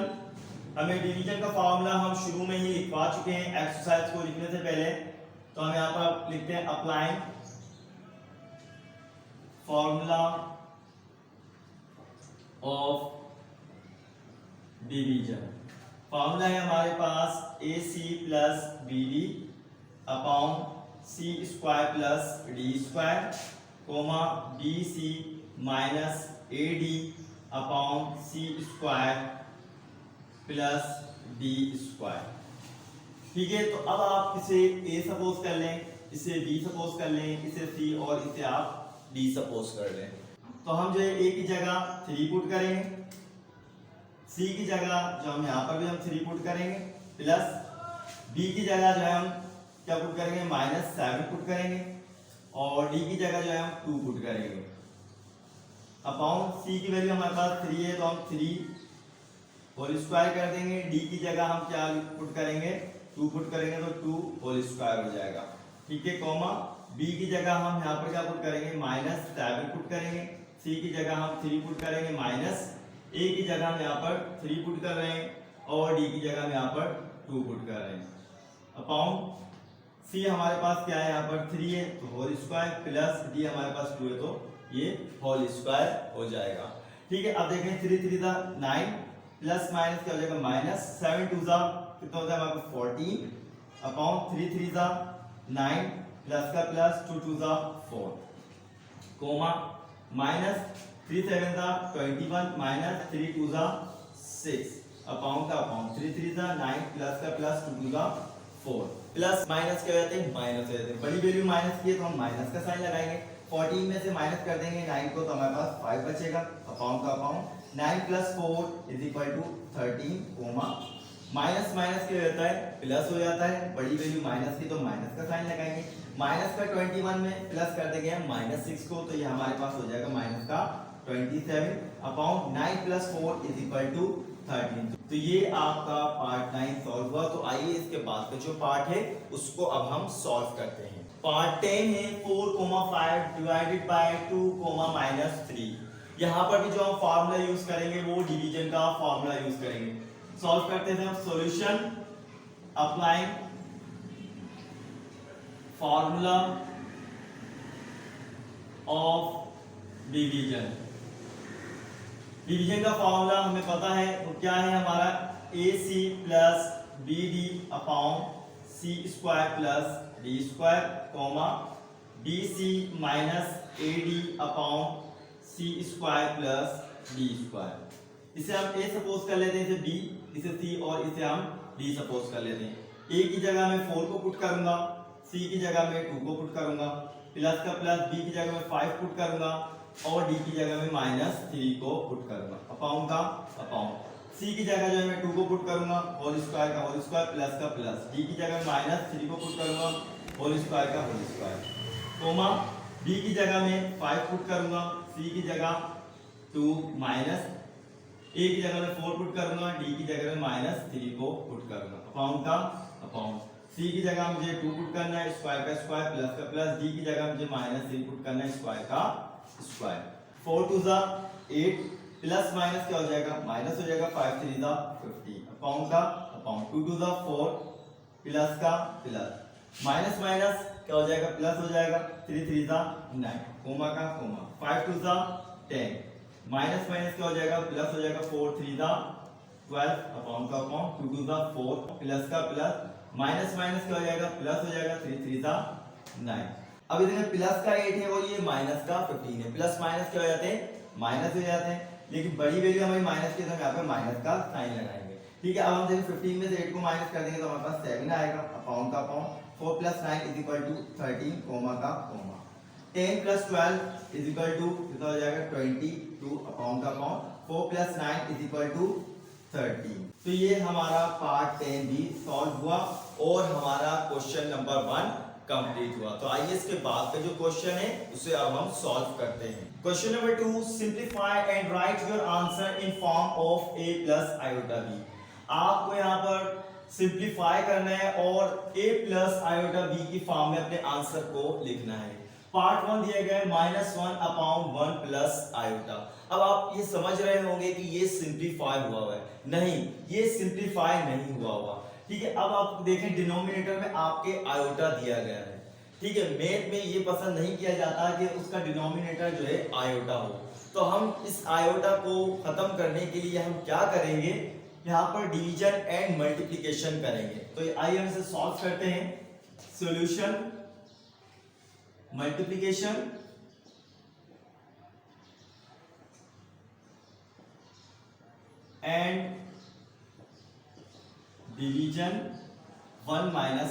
हमें डिवीजन का फॉर्मूला हम शुरू में ही लिखवा चुके हैं एक्सरसाइज को लिखने से पहले। तो हम यहाँ पर लिखते हैं applying formula of division. Formula है हमारे पास AC plus BD upon C square plus D square comma BC minus AD upon C square plus D square. ठीक है, तो अब आप इसे A सपोज कर लें, इसे B सपोज कर लें, इसे C और इसे आप D सपोज कर लें। तो हम जो है A की जगह 3 पुट करेंगे, C की जगह जो हम यहाँ पर भी हम 3 पुट करेंगे, प्लस B की जगह जो है हम क्या पुट करेंगे, माइनस 7 पुट करेंगे, और D की जगह जो है हम 2 पुट करेंगे। अपॉन C की वैल्यू हमारे पास 3 है, तो हम 3 होल स्क्वायर कर देंगे। D की जगह हम क्या पुट करेंगे, 2 पुट करेंगे, तो 2 होल स्क्वायर हो जाएगा। ठीक है, कॉमा B की जगह हम यहाँ पर क्या पुट करेंगे, माइनस 7 पुट करेंगे। C की जगह हम 3 पुट करेंगे, माइनस A की जगह हम यहाँ पर 3 पुट कर रहे हैं, और D की जगह हम यहाँ पर 2 पुट कर रहे हैं। अपॉन C हमारे पास क्या है, यहाँ पर 3 है, तो होल स्क्वायर, प्लस D हमारे पास 2 है, तो ये होल स्क्वायर हो जाएगा। ठीक है, अब देखें 3 3 जा 9 प्लस माइनस क्या हो जाएगा, माइनस 7 2 जा कितना होता है हमारे पास 14 अपॉन 3 3 जा 9 प्लस का प्लस 2 2 जा 4 कोमा माइनस 3 7 जा 21 माइनस 3 2 जा 6 अपॉन का अपॉन 3 3 जा 9 प्लस का प्लस 2 2 जा 4 प्लस माइनस क्या हो जाते हैं, माइनस हो जाते हैं। बड़ी वैल्यू माइनस की है तो हम माइनस का साइन लगाएंगे। 14 में से माइनस कर देंगे 9 को, तो हमारे पास 5 बचेगा। अपॉन का upon 9 plus 4 is equal to 13 comma minus minus क्या होता है, प्लस हो जाता है। बड़ी वैल्यू माइनस की तो माइनस का साइन लगाएंगे। माइनस का 21 में प्लस कर देंगे माइनस 6 को, तो ये हमारे पास हो जाएगा माइनस का 27 upon 9 plus 4 is equal to 13। तो ये आपका पार्ट 9 सॉल्व हुआ। तो आइए इसके बाद का जो पार्ट है उसको अब हम सॉल्व करते हैं। पार्ट 10 है 4,5 डिवाइडेड बाय 2,-3। यहाँ पर भी जो हम फॉर्मूला यूज करेंगे वो डिवीजन का फॉर्मूला यूज करेंगे। सॉल्व करते हैं हम। Solution, applying formula of division. Division का फॉर्मूला हमें पता है, वो क्या है हमारा, A C plus B D upon C square plus D square, comma B C minus A D upon C square plus D square. इसे हम ए सपोज कर लेते हैं, इसे बी, इसे सी और इसे हम डी सपोज कर लेते हैं। ए की जगह मैं 4 को पुट करूंगा, सी की जगह मैं 2 को पुट करूंगा, प्लस का प्लस, बी की जगह में 5 पुट करूंगा और डी की जगह में -3 को पुट करूंगा, अपॉन का अपॉन। सी की जगह जो है मैं 2 को पुट करूंगा, होल स्क्वायर का होल स्क्वायर, प्लस का प्लस, डी की जगह -3 को पुट करूंगा, होल स्क्वायर का होल स्क्वायर, कोमा बी की जगह में 5 पुट करूंगा, सी की जगह 2 माइनस, ए की जगह में 4 पुट करूंगा, डी की जगह में -3 को पुट करूंगा, अपॉन का अपॉन। सी की जगह मुझे 2 पुट करना है, स्क्वायर का स्क्वायर, प्लस का प्लस, डी की जगह मुझे -3 पुट करना है, स्क्वायर का स्क्वायर। 4 टू ज़ा 8, प्लस माइनस क्या हो जाएगा, माइनस हो जाएगा, 5 3 ज़ा 50, अपॉन का अपॉन। 2 टू ज़ा 4, प्लस का प्लस, माइनस माइनस क्या हो जाएगा, प्लस हो जाएगा, 3 3 ज़ा 9, कोमा का कोमा। 5 टू ज़ा 10, माइनस माइनस क्या हो जाएगा, प्लस हो जाएगा, 4 3 ज़ा 12, अपॉन का अपॉन। 2 टू ज़ा 4, प्लस का प्लस, माइनस माइनस क्या हो जाएगा, प्लस हो जाएगा, 3 3 ज़ा 9। अब इधर प्लस का 8 है और ये माइनस का 15 है, प्लस माइनस क्या हो जाते हैं, माइनस हो जाते हैं, लेकिन बड़ी वैल्यू हमारी माइनस की, तो हम यहाँ पे माइनस का साइन लगाएंगे। ठीक है, अब हम देखिए 15 में से 8 को माइनस कर देंगे तो हमारे पास 7 आएगा, अपॉन का अपॉन। 4 + 9 = 13, कोमा का कोमा। 10 + 12 कितना हो जाएगा, 22, अपॉन का अपॉन। 4 + 9 = 13। तो ये हमारा पार्ट 10 भी सॉल्व हुआ और हमारा क्वेश्चन नंबर 1 कंप्लीट हुआ। तो आइए इसके बाद का जो क्वेश्चन है उसे अब हम सॉल्व करते हैं। Question number 2, simplify and right your answer in form of a + iota b। आपको यहाँ पर सिंप्लीफाई करना है और a + iota b की फॉर्म में अपने आंसर को लिखना है। पार्ट 1 दिया गया है -1/1 + iota। अब आप ये समझ रहे होंगे कि ये सिंप्लीफाई हुआ है, नहीं, ये सिंप्लीफाई नहीं हुआ हुआ। ठीक है, अब आप देखें डिनोमिनेटर में आपके आयोटा दिया गया है। ठीक है, मैथ में ये पसंद नहीं किया जाता कि उसका डिनोमिनेटर जो है आयोटा हो, तो हम इस आयोटा को खत्म करने के लिए हम क्या करेंगे, यहाँ पर डिवीजन एंड मल्टीप्लिकेशन करेंगे। तो आइए हम इसे सॉल्व करते हैं। Solution, multiplication and division 1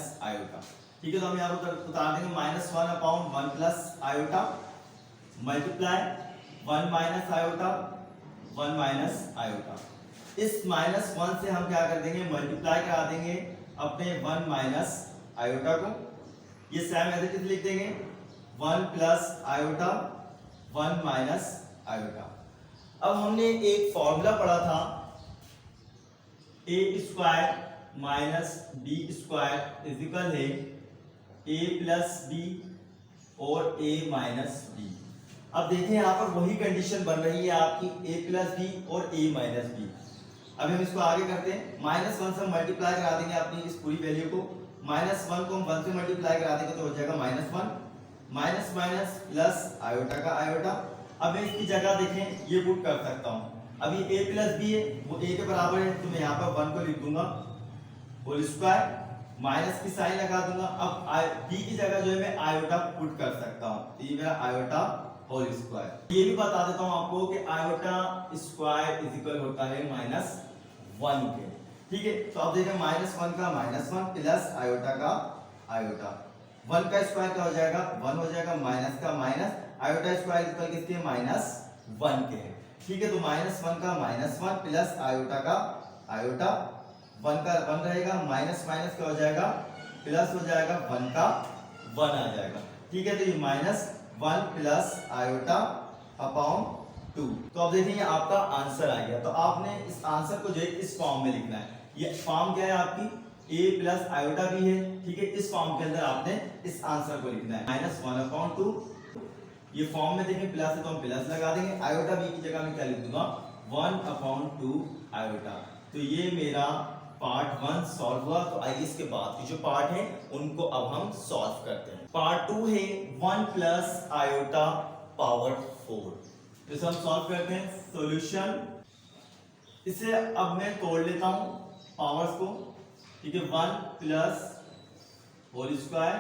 - iota। ठीक है, तो हम यहाँ पर उतार देंगे -1/1 + iota मल्टीप्लाई 1 - iota 1 - iota। इस -1 से हम क्या कर देंगे, मल्टीप्लाई करा देंगे अपने 1 - iota को। ये सेम ऐसे किस लिख देंगे, 1 + iota 1 - iota। अब हमने एक फॉर्मूला पढ़ा था, a² - b² = a + b और a - b। अब देखिए यहाँ पर वही कंडीशन बन रही है आपकी, a + b और a - b। अब हम इसको आगे करते हैं। -1 से हम मल्टीप्लाई करा देंगे अपनी इस पूरी वैल्यू को। -1 को हम 1 से मल्टीप्लाई करा देंगे तो हो जाएगा -1 माइनस माइनस प्लस आयोटा का आयोटा। अब मैं इसकी जगह देखें ये पुट कर सकता हूँ, अभी a + b है वो a के बराबर है, तो मैं यहाँ पर 1 को लिख दूंगा होल स्क्वायर, माइनस की साइन लगा दूंगा। अब b की जगह जो है मैं आयोटा पुट कर सकता हूँ, तो ये मेरा आयोटा होल स्क्वायर। ये भी बता देता हूँ आपको कि आयोटा स्क्वायर इक्वल होता है -1 के। ठीक है, तो अब देखें -1 का -1 प्लस आयोटा का आयोटा, 1 का स्क्वायर क्या हो जाएगा 1 हो जाएगा, माइनस का माइनस, आयोटा स्क्वायर इक्वल किसके -1 के है। ठीक है, तो -1 का -1 प्लस आयोटा का आयोटा, 1 का 1 रहेगा, माइनस माइनस क्या हो जाएगा प्लस हो जाएगा, 1 का 1 आ जाएगा। ठीक है, तो ये -1 प्लस आयोटा अपॉन 2। तो अब देखिए आपका आंसर आ गया। तो आपने इस आंसर को जो है इस फॉर्म में लिखना है। ये फॉर्म क्या है आपकी a प्लस आयोटा भी है। ठीक है, इस फॉर्म के अंदर आपने इस आंसर को लिखना है -1/2। ये फॉर्म में देखिए प्लस है तो हम प्लस लगा देंगे, आयोटा b की जगह में क्या लिख दूंगा 1/2 आयोटा। तो ये मेरा पार्ट 1 सॉल्व हुआ। तो आइए इसके बाद की जो पार्ट है उनको अब हम सॉल्व करते हैं। पार्ट 2 है 1 प्लस आयोटा पावर 4। तो इसे हम सॉल्व करते हैं। सॉल्यूशन इसे अब मैं तोड़ लेता हूं पावर्स को, ठीक है। 1 प्लस होल स्क्वायर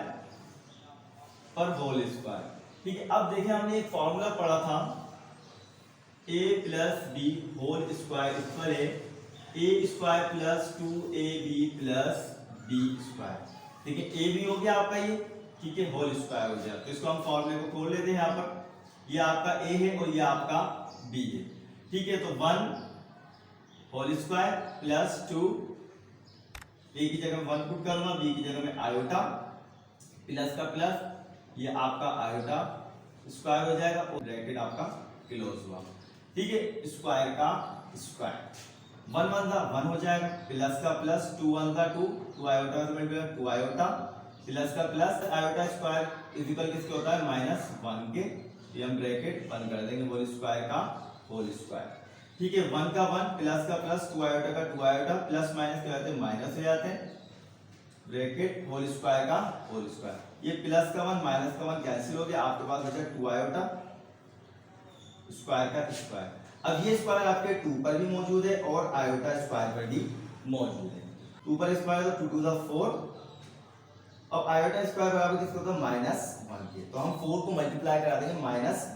पर होल स्क्वायर, ठीक है। अब देखिए हमने एक फॉर्मूला पढ़ा था a plus B whole square equal है A square plus 2ab plus B square, ठीक है। ए बी हो गया आपका ये, ठीक है, होल स्क्वायर हो गया। तो इसको हम फॉर्मूले को खोल लेते हैं यहाँ पर, ये आपका ए है और ये आपका बी है, ठीक है। तो 1 होल स्क्वायर प्लस 2, ए की जगह 1 पुट करूंगा, बी की जगह में आयोटा, प्लस का प्लस, ये आपका आयोटा स्क्वायर हो जाएगा और ब्रैकेट आपका क्लोज हुआ, ठीक है। स्क्वायर का स्क्वायर, 1 1 का 1 हो जाएगा, प्लस का प्लस, 2 1 का 2, 2 आयोटा से मल्टीप्लाई 2 आयोटा, प्लस का प्लस, आयोटा स्क्वायर इक्वल किसके होता है -1 के, ये हम ब्रैकेट बंद कर देंगे, होल स्क्वायर का होल स्क्वायर, ठीक है। 1 का 1, प्लस का प्लस, 2 आयोटा का 2 आयोटा, प्लस माइनस क्या होते हैं माइनस हो जाते हैं, ब्रैकेट होल स्क्वायर का होल स्क्वायर, ये प्लस का 1 माइनस का 1 कैंसिल हो गया, आपके पास बचा 2 आयोटा स्क्वायर का स्क्वायर। अब ये स्क्वायर आपके 2 पर भी मौजूद है और आयोटा स्क्वायर पर भी मौजूद है, 2 पर स्क्वायर तो 2 टू द 4, अब आयोटा स्क्वायर बराबर किसको होता है -1 के, तो हम 4 को मल्टीप्लाई करा देंगे -1 से,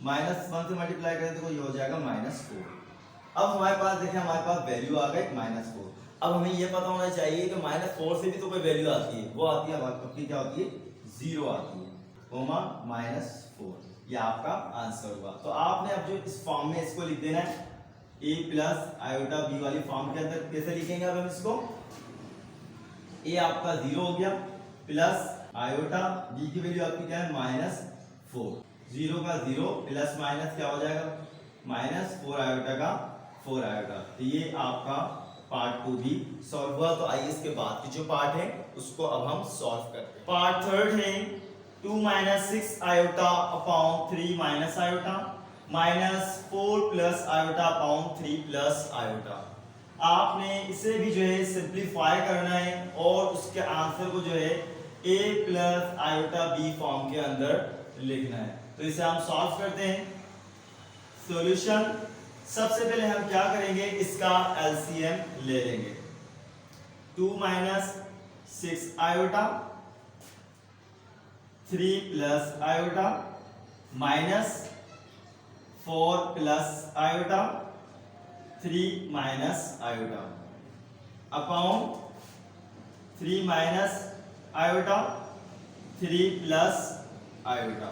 -1 से मल्टीप्लाई करें तो ये हो जाएगा -4। अब हमारे पास देखिए हमारे पास वैल्यू आ गई -4। अब हमें ये पता होना चाहिए कि -4 से भी तो कोई वैल्यू आती है, वो आती है आपकी क्या होती है 0 आती है, कोमा -4, ये आपका आंसर हुआ। तो आपने अब जो इस फॉर्म में इसको लिख देना है, a प्लस आयोटा b वाली फॉर्म के अंदर कैसे लिखेंगे अब हम इसको, a आपका 0 हो गया, प्लस आयोटा b की वैल्यू आपकी क्या है -4, 0 का 0 प्लस माइनस क्या हो जाएगा -4 आयोटा का 4 आयोटा, तो ये आपका पार्ट 2 भी सॉल्व हुआ। तो आइए इसके बाद की जो पार्ट है उसको अब हम सॉल्व करते हैं। पार्ट 3 है 2 - 6 iota upon 3 minus iota -4 plus iota upon 3 plus iota. आपने इसे भी जो है सिंप्लीफाई करना है और उसके आंसर को जो है a plus iota b form के अंदर लिखना है। तो इसे हम सॉल्व करते हैं। सॉल्यूशन, सबसे पहले हम क्या करेंगे, इसका एलसीएम ले लेंगे। 2 - 6 iota 3 plus iota -4 plus iota 3 minus iota upon 3 minus iota 3 plus iota.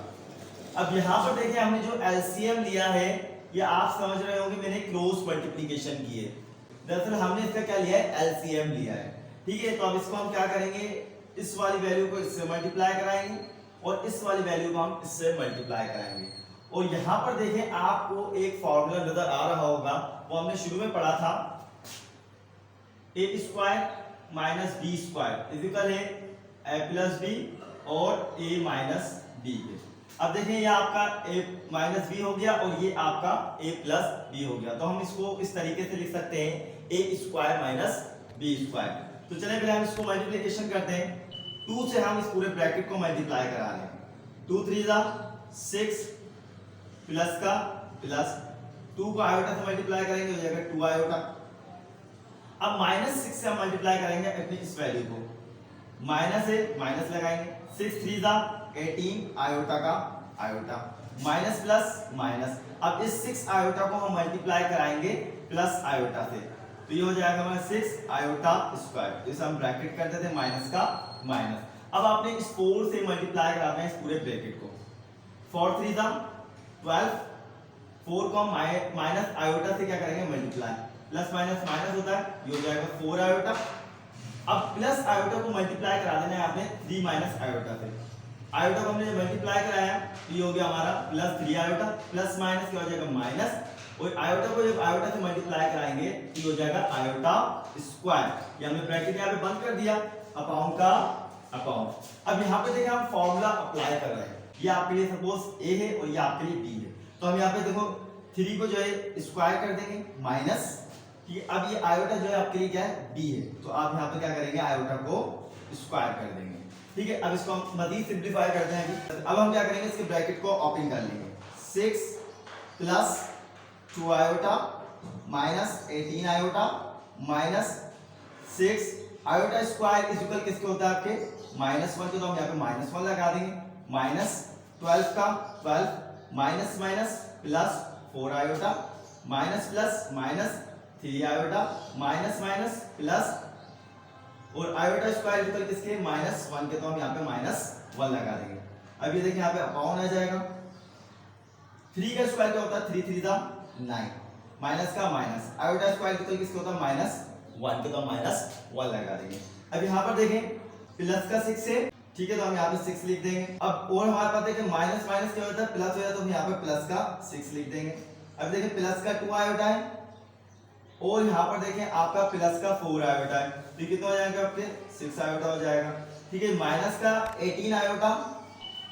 अब यहाँ पर देखिए हमने जो एलसीएम लिया है, ये आप समझ रहे होंगे मैंने क्रॉस मल्टीप्लिकेशन की है, दरअसल हमने इसका क्या लिया है एलसीएम लिया है, ठीक है। तो अब इसको हम क्या करेंगे, इस वाली वैल्यू को इससे मल्टीप्लाई कराएंगे और इस वाली वैल्यू को हम इससे मल्टीप्लाई कराएंगे। और यहाँ पर देखें आपको एक फॉर्मूला नजर आ रहा होगा, वो हमने शुरू में पढ़ा था, a square minus B square equal है a प्लस बी और a माइनस बी है। अब देखें ये आपका a माइनस बी हो गया और ये आपका a प्लस बी हो गया, तो हम इसको इस तरीके से लिख सकते हैं a square minus B square. तो चलिए पहले हम इसको मल्टीप्लिकेशन करते हैं, 2 से हम इस पूरे ब्रैकेट को मल्टीप्लाई करा लें, 2 3 6 प्लस का प्लस 2 को आयोटा से मल्टीप्लाई करेंगे हो जाएगा 2 आयोटा। अब -6 से हम मल्टीप्लाई करेंगे अपनी इस वैल्यू को, माइनस है माइनस लगाएंगे, 6 3 18 आयोटा का आयोटा माइनस प्लस माइनस। अब इस 6 आयोटा को हम मल्टीप्लाई कराएंगे प्लस आयोटा से, तो ये हो जाएगा हमारा 6 आयोटा स्क्वायर, तो इसे हम ब्रैकेट करते थे माइनस का माइनस। अब आपने इस 4 से मल्टीप्लाई कराना है इस पूरे ब्रैकेट को, 4 3 12, 4 को हम माइनस आयोटा से क्या करेंगे मल्टीप्लाई, प्लस माइनस माइनस होता है, ये हो जाएगा 4 आयोटा। अब प्लस आयोटा को मल्टीप्लाई करा देना है आपने 3 माइनस आयोटा से, आयोटा को हमने मल्टीप्लाई कराया तो ये हो गया हमारा प्लस 3 आयोटा, प्लस माइनस क्या हो जाएगा माइनस, और आयोटा को जब आयोटा से मल्टीप्लाई कराएंगे तो ये हो जाएगा आयोटा स्क्वायर, ये हमने ब्रैकेट यहाँ पे बंद कर दिया, अपॉन का अपॉन। अब यहाँ पे देखिए हम फॉर्मूला अप्लाई कर रहे हैं, ये आपके लिए सपोज a है और ये आपके लिए b है, तो हम यहाँ पे देखो 3 को जो है स्क्वायर कर देंगे माइनस, ठीक है। अब ये आयोटा जो है आपके लिए क्या है b है, तो आप यहाँ पे क्या करेंगे आयोटा को स्क्वायर कर देंगे, ठीक है। अब इसको हम मजीद सिंप्लीफाई करते हैं। अब हम क्या करेंगे, इसके ब्रैकेट को ओपन कर लेंगे, 6 plus 2 iota minus 18 iota minus 6 iota square is equal किसके होता है आपके -1 के, तो हम यहाँ पे -1 लगा देंगे। माइनस 12 का 12 minus minus plus 4 iota minus plus minus 3 iota minus minus plus और आयोटा स्क्वायर इक्वल किसके -1 के, तो हम यहाँ पे -1 लगा देंगे। अब ये देखिए यहाँ पे अपॉन आ जाएगा। 3 का स्क्वायर क्या होता है 3 3 9 माइनस का माइनस आयोटा स्क्वायर इक्वल किसके होता है -1 के, तो हम -1 लगा देंगे। अब यहाँ पर देखें प्लस का 6 है, ठीक है, तो हम यहाँ पे 6 लिख देंगे। अब और हमारे पास देखें माइनस माइनस क्या होता है प्लस हो जाता है, तो हम यहाँ पे प्लस का 6 लिख देंगे। अब देखें प्लस का 2 आयोटा है और यहाँ पर देखें आपका प्लस का 4 आयोटा है, तो कितना हो जाएगा आपके 6 आयोटा हो जाएगा, ठीक है। माइनस का 18 आयोटा,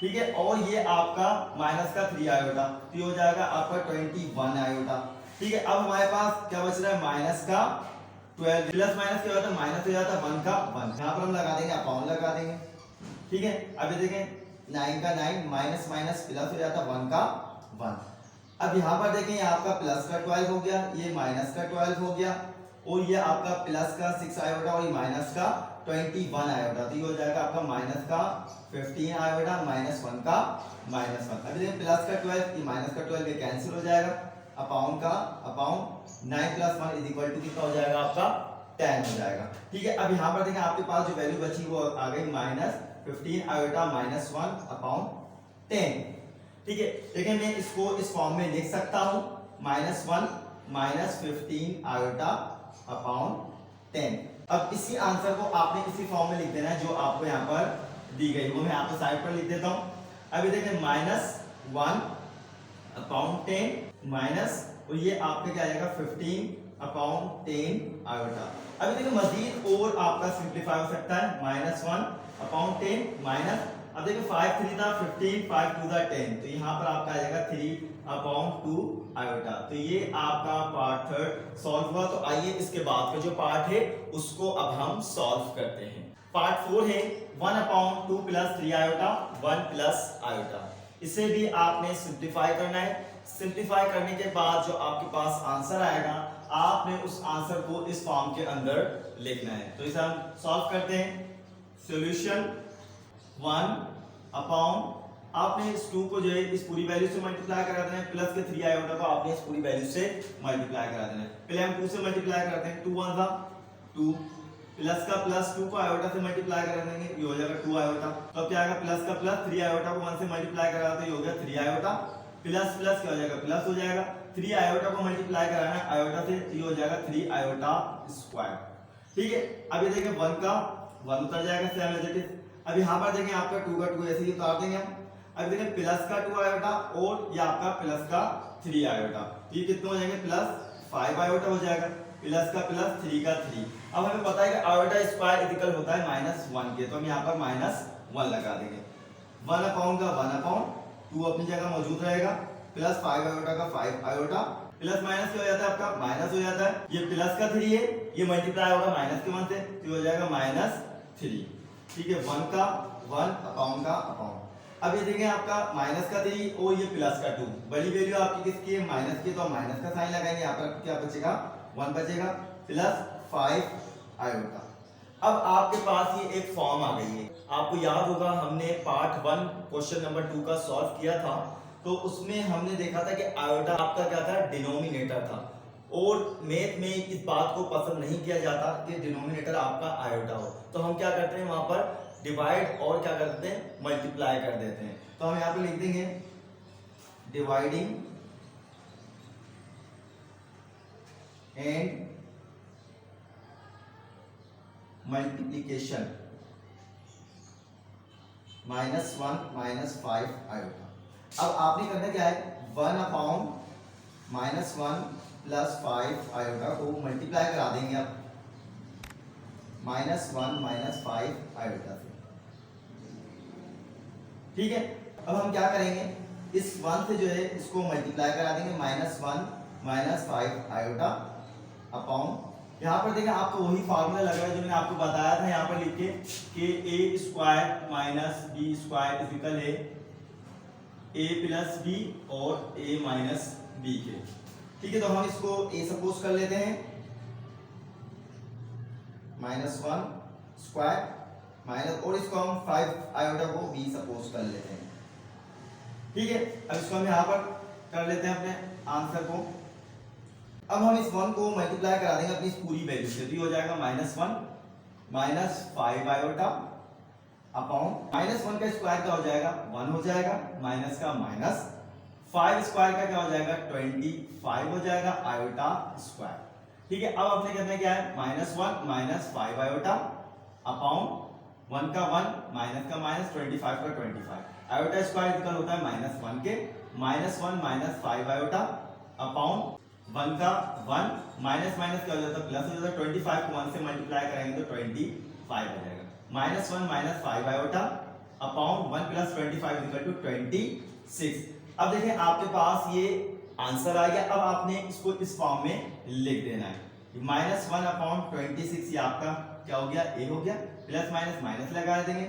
ठीक है, और ये आपका माइनस का 3 आयोटा, तो ये हो जाएगा आपका 21 आयोटा, ठीक है। अब हमारे पास क्या बच रहा है माइनस का 12 प्लस माइनस क्या होता है माइनस हो जाता है 1 का 1, यहाँ पर हम लगा देंगे अपॉन लगा देंगे, ठीक है। अब ये देखें 9 का 9 माइनस माइनस प्लस हो जाता है 1 का 1। अब यहाँ पर देखें आपका प्लस का 12 हो गया, ये माइनस का 12 हो गया और ये आपका प्लस का 6 आयोटा और ये माइनस का 21 आयोटा, तो ये हो जाएगा आपका माइनस का 15 आयोटा माइनस 1 का -1। अभी देखिए प्लस का 12 ये माइनस का 12 ये कैंसिल हो जाएगा, अपॉन का अपॉन 9 + 1 = कितना हो जाएगा आपका 10 हो जाएगा, ठीक है। अब यहाँ पर देखें आपके पास जो वैल्यू बची वो आ गई -15 आयोटा -1 अपॉन 10, ठीक है। देखिए मैं इसको इस फॉर्म में लिख सकता हूँ -1 -15 आयोटा अपॉन 10। अब इसी आंसर को आपने इसी फॉर्म में लिख देना है जो आपको यहाँ पर दी गई, वो मैं आपको साइड पर लिख देता हूँ। अभी देखें -1 अपॉन 10 माइनस और ये आपके क्या आ जाएगा 15 अपॉन 10 आयोटा। अभी देखिए मजीद और आपका सिंप्लीफाई हो सकता है -1 अपॉन 10 माइनस, अब देखिए 5 3 था 15 5 2 था 10, तो यहाँ पर आपका आ जाएगा 3 अपॉन 2 आयोटा। तो ये आपका पार्ट 3 सॉल्व हुआ। तो आइए इसके बाद का जो पार्ट है उसको अब हम सॉल्व करते हैं। पार्ट 4 है 1 अपॉन 2 + 3 आयोटा 1 + आयोटा। इसे भी आपने सिंप्लीफाई करना है। सिंप्लीफाई करने के बाद जो आपके पास आंसर आएगा आपने उस आंसर को इस फॉर्म के अंदर लिखना है। तो इसे हम सॉल्व करते हैं। सॉल्यूशन 1 अपॉन आपने इस 2 को जो है इस पूरी वैल्यू से मल्टीप्लाई करा देना है, प्लस के 3 आयोटा को आपने इस पूरी वैल्यू से मल्टीप्लाई करा देना है। पहले हम 2 से मल्टीप्लाई करते हैं, 2 1 सा 2 प्लस का प्लस 2 को आयोटा से मल्टीप्लाई करा देंगे, ये हो जाएगा 2 आयोटा। तो अब क्या आएगा प्लस का प्लस 3 आयोटा को 1 से मल्टीप्लाई करा तो ये हो गया 3 आयोटा, प्लस प्लस क्या हो जाएगा प्लस हो जाएगा, 3 आयोटा को मल्टीप्लाई कराना है आयोटा से, ये हो जाएगा 3 आयोटा स्क्वायर, ठीक है। अब ये देखिए 1 का 1 उतर जाएगा सेम एज इट इज। अब यहाँ पर देखें आपका 2 का 2 ऐसे ही उतार देंगे हम। अब देखें प्लस का 2 आयोटा और ये आपका प्लस का 3 आयोटा, ये कितने हो जाएंगे प्लस 5 आयोटा हो जाएगा, प्लस का प्लस 3 का 3। अब हमें पता है कि आयोटा स्क्वायर इक्वल होता है -1 के, तो हम यहाँ पर -1 लगा देंगे। 1 अपॉन का 1 अपॉन 2 अपनी जगह मौजूद रहेगा, प्लस 5 आयोटा का 5 आयोटा, प्लस माइनस क्या हो जाता है आपका माइनस हो जाता है, ये प्लस का 3 है ये मल्टीप्लाई होगा माइनस के 1 से, तो हो जाएगा -3, ठीक है। 1 का 1 अपॉन का अपॉन। अब ये देखें आपका माइनस का 3 और ये प्लस का 2, बड़ी वैल्यू आपकी किसकी है माइनस की, तो हम माइनस का साइन लगाएंगे, यहाँ पर क्या बचेगा 1 बचेगा, प्लस 5 आयोटा। अब आपके पास ये एक फॉर्म आ गई है। आपको याद होगा हमने पार्ट 1 क्वेश्चन नंबर 2 का सॉल्व किया था, तो उसमें हमने देखा था कि आयोटा आपका क्या था डिनोमिनेटर था, और मैथ में इस बात को पसंद नहीं किया जाता कि डिनोमिनेटर आपका आयोटा हो, तो हम क्या करते हैं वहां पर डिवाइड और क्या करते हैं मल्टीप्लाई कर देते हैं। तो हम यहाँ पे लिख देंगे डिवाइडिंग एंड मल्टीप्लिकेशन -1 -5 आयोटा। अब आपने करना क्या है 1 अपॉन -1 + 5 आयोटा को मल्टीप्लाई करा देंगे आप -1 - 5 आयोटा से, ठीक है। अब हम क्या करेंगे इस 1 से जो है इसको मल्टीप्लाई करा देंगे -1 - 5 आयोटा अपॉन, यहाँ पर देखिए आपको वही फार्मूला लग रहा है जो मैंने आपको बताया था यहाँ पर लिख के कि a² - b² = a + b और a - b के, ठीक है, तो हम इसको a सपोज कर लेते हैं, -1 स्क्वायर माइनस, और इसको हम 5 आयोटा को b सपोज कर लेते हैं। ठीक है, अब इसको हम यहाँ पर कर लेते हैं अपने आंसर को। अब हम इस 1 को मल्टीप्लाई करा देंगे अपनी इस पूरी वैल्यू से, तो ये हो जाएगा -1 माइनस 5 आयोटा अपॉन -1 का स्क्वायर क्या हो जाएगा 1 हो जाएगा, माइनस का माइनस 5 स्क्वायर का क्या हो जाएगा 25 हो जाएगा आयोटा स्क्वायर। ठीक है, अब अपने करना क्या है -1 माइनस 5 आयोटा अपॉन 1 का 1 माइनस का माइनस 25 का 25, आयोटा स्क्वायर इक्वल होता है -1 के -1 माइनस 5 आयोटा अपॉन 1 का 1 माइनस माइनस क्या हो जाता है प्लस हो जाता है, 25 को 1 से मल्टीप्लाई करेंगे तो 25 हो जाएगा, -1 minus 5 iota upon 1 plus 25 equal to 26। अब देखिए आपके पास ये आंसर आ गया। अब आपने इसको इस फॉर्म में लिख देना है, -1 अपॉन 26 ये आपका क्या हो गया a हो गया, प्लस माइनस माइनस लगा देंगे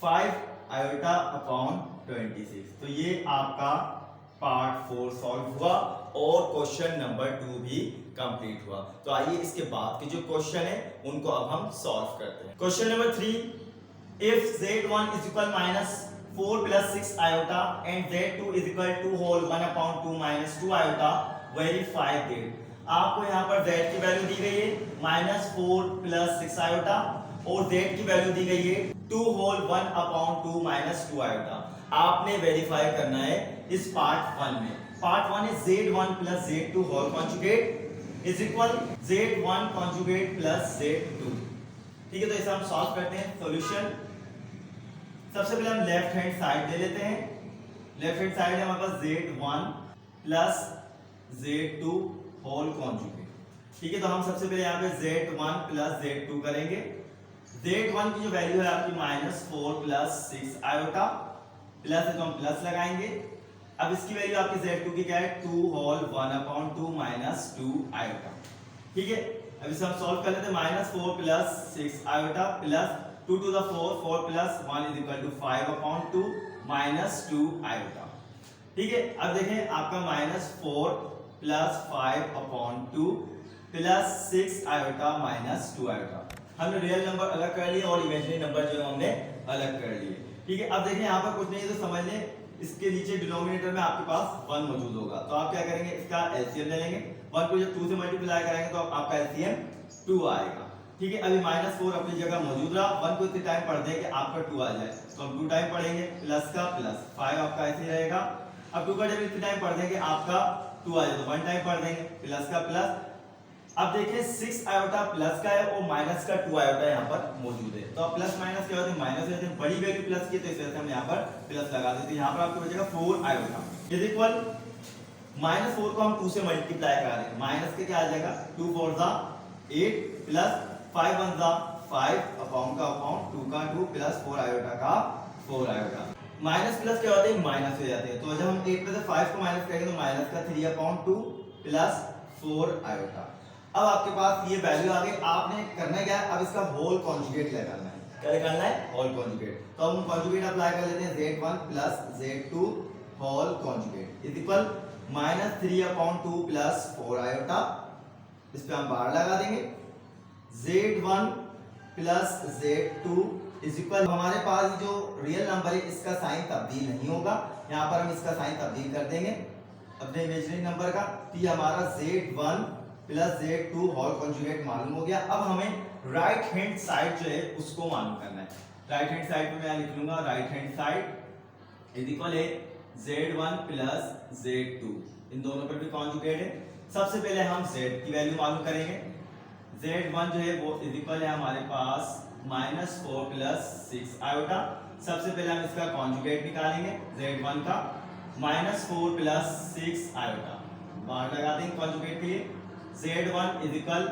5 आयोटा अपॉन 26। तो ये आपका पार्ट 4 सॉल्व हुआ और क्वेश्चन नंबर 2 भी कंप्लीट हुआ। तो आइए इसके बाद के जो क्वेश्चन है उनको अब हम सॉल्व करते हैं। Question number 3, if z1 is equal -4 plus 6 iota and z2 is equal to whole 1 upon 2 minus 2 iota, verify that। आपको यहाँ पर z की वैल्यू दी गई है -4 plus 6 iota और z की वैल्यू दी गई है 2 whole 1 upon 2 minus 2 iota। आपने वेरीफाई करना है इस पार्ट 1 में। पार्ट 1 है z1 plus z2 whole conjugate is equal z1 conjugate plus z2। ठीक है, तो इसे हम सॉल्व करते हैं। सॉल्यूशन, सबसे पहले हम लेफ्ट हैंड साइड ले लेते हैं। लेफ्ट हैंड साइड है हमारे पास z1 plus z2 whole conjugate. ठीक है, तो हम सबसे पहले यहाँ पे z1 प्लस z2 करेंगे। z1 की जो वैल्यू है आपकी -4 प्लस 6 आयोटा, प्लस है तो हम प्लस लगाएंगे। अब इसकी वैल्यू आपकी z2 की क्या है 2 होल 1 अपॉन 2 माइनस 2 आयोटा। ठीक है, अब इसे हम सॉल्व कर लेते हैं। -4 plus 6 iota plus 2 to the 4, 4 plus 1 is equal to 5 upon 2 minus 2 iota. ठीक है, अब देखें आपका -4 plus 5 upon 2 plus 6 iota minus 2 iota. हमने रियल नंबर अलग कर लिए और इमेजिनरी नंबर जो हमने अलग कर लिए। ठीक है, अब देखें यहाँ पर कुछ नहीं है तो समझ लें इसके नीचे डिनोमिनेटर में आपके पास 1 मौजूद होगा, तो आप क्या करेंगे इसका एलसीएम ले लेंगे। 1 को जब 2 से मल्टीप्लाई करेंगे तो आपका एलसीएम 2 आएगा। ठीक है, अभी -4 अपनी जगह मौजूद रहा, 1 को इतने टाइम पढ़ दें कि आपका 2 आ जाए, तो हम 2 टाइम पढ़ेंगे, प्लस का प्लस 5 आपका ऐसे ही रहेगा। अब 2 का जब इतने टाइम पढ़ देंगे आपका 2 आ जाए तो 1 टाइम पढ़ देंगे, प्लस का प्लस। अब देखिए 6 आयोटा प्लस का है और माइनस का 2 आयोटा यहाँ पर मौजूद है, तो अब प्लस माइनस क्या होते हैं माइनस होते हैं, बड़ी वैल्यू प्लस की तो इस वजह से हम यहाँ पर प्लस लगा देते हैं। यहाँ पर आपको बचेगा 4 आयोटा इज इक्वल -4 को हम 2 से मल्टीप्लाई करा देंगे, माइनस के क्या आ जाएगा 2 4 जा 8 प्लस 5 1 जा 5 अपॉन का अपॉन 2 का 2 प्लस 4 आयोटा का 4 आयोटा। माइनस प्लस क्या होते हैं माइनस हो जाते हैं, तो जब हम 8 में से 5 को माइनस करेंगे तो माइनस का 3 अपॉन 2 प्लस 4 आयोटा। अब आपके पास ये वैल्यू आ गई, आपने करना क्या है अब इसका होल कॉन्जुगेट निकालना है। क्या निकालना है होल कॉन्जुगेट, तो हम कॉन्जुगेट अप्लाई कर लेते हैं z1 plus z2 whole conjugate is equal -3 upon 2 plus 4 iota, इस पे हम बार लगा देंगे। z1 plus z2 is equal, हमारे पास जो रियल नंबर है इसका साइन तब्दील नहीं होगा, यहाँ पर हम इसका साइन तब्दील कर देंगे अपने इमेजिनरी नंबर का, तो ये हमारा z1 plus z2 whole conjugate मालूम हो गया। अब हमें राइट हैंड साइड जो है उसको मालूम करना है। राइट हैंड साइड पे मैं लिख लूंगा right hand side is equal है z1 प्लस z2, इन दोनों पर भी कॉन्जुगेट है। सबसे पहले हम z की वैल्यू मालूम करेंगे। z1 जो है वो इज इक्वल है हमारे पास -4 प्लस 6 आयोटा। सबसे पहले हम इसका कॉन्जुगेट निकालेंगे z1 का, -4 प्लस 6 आयोटा, बार लगा देंगे कॉन्जुगेट के लिए। z1 इज इक्वल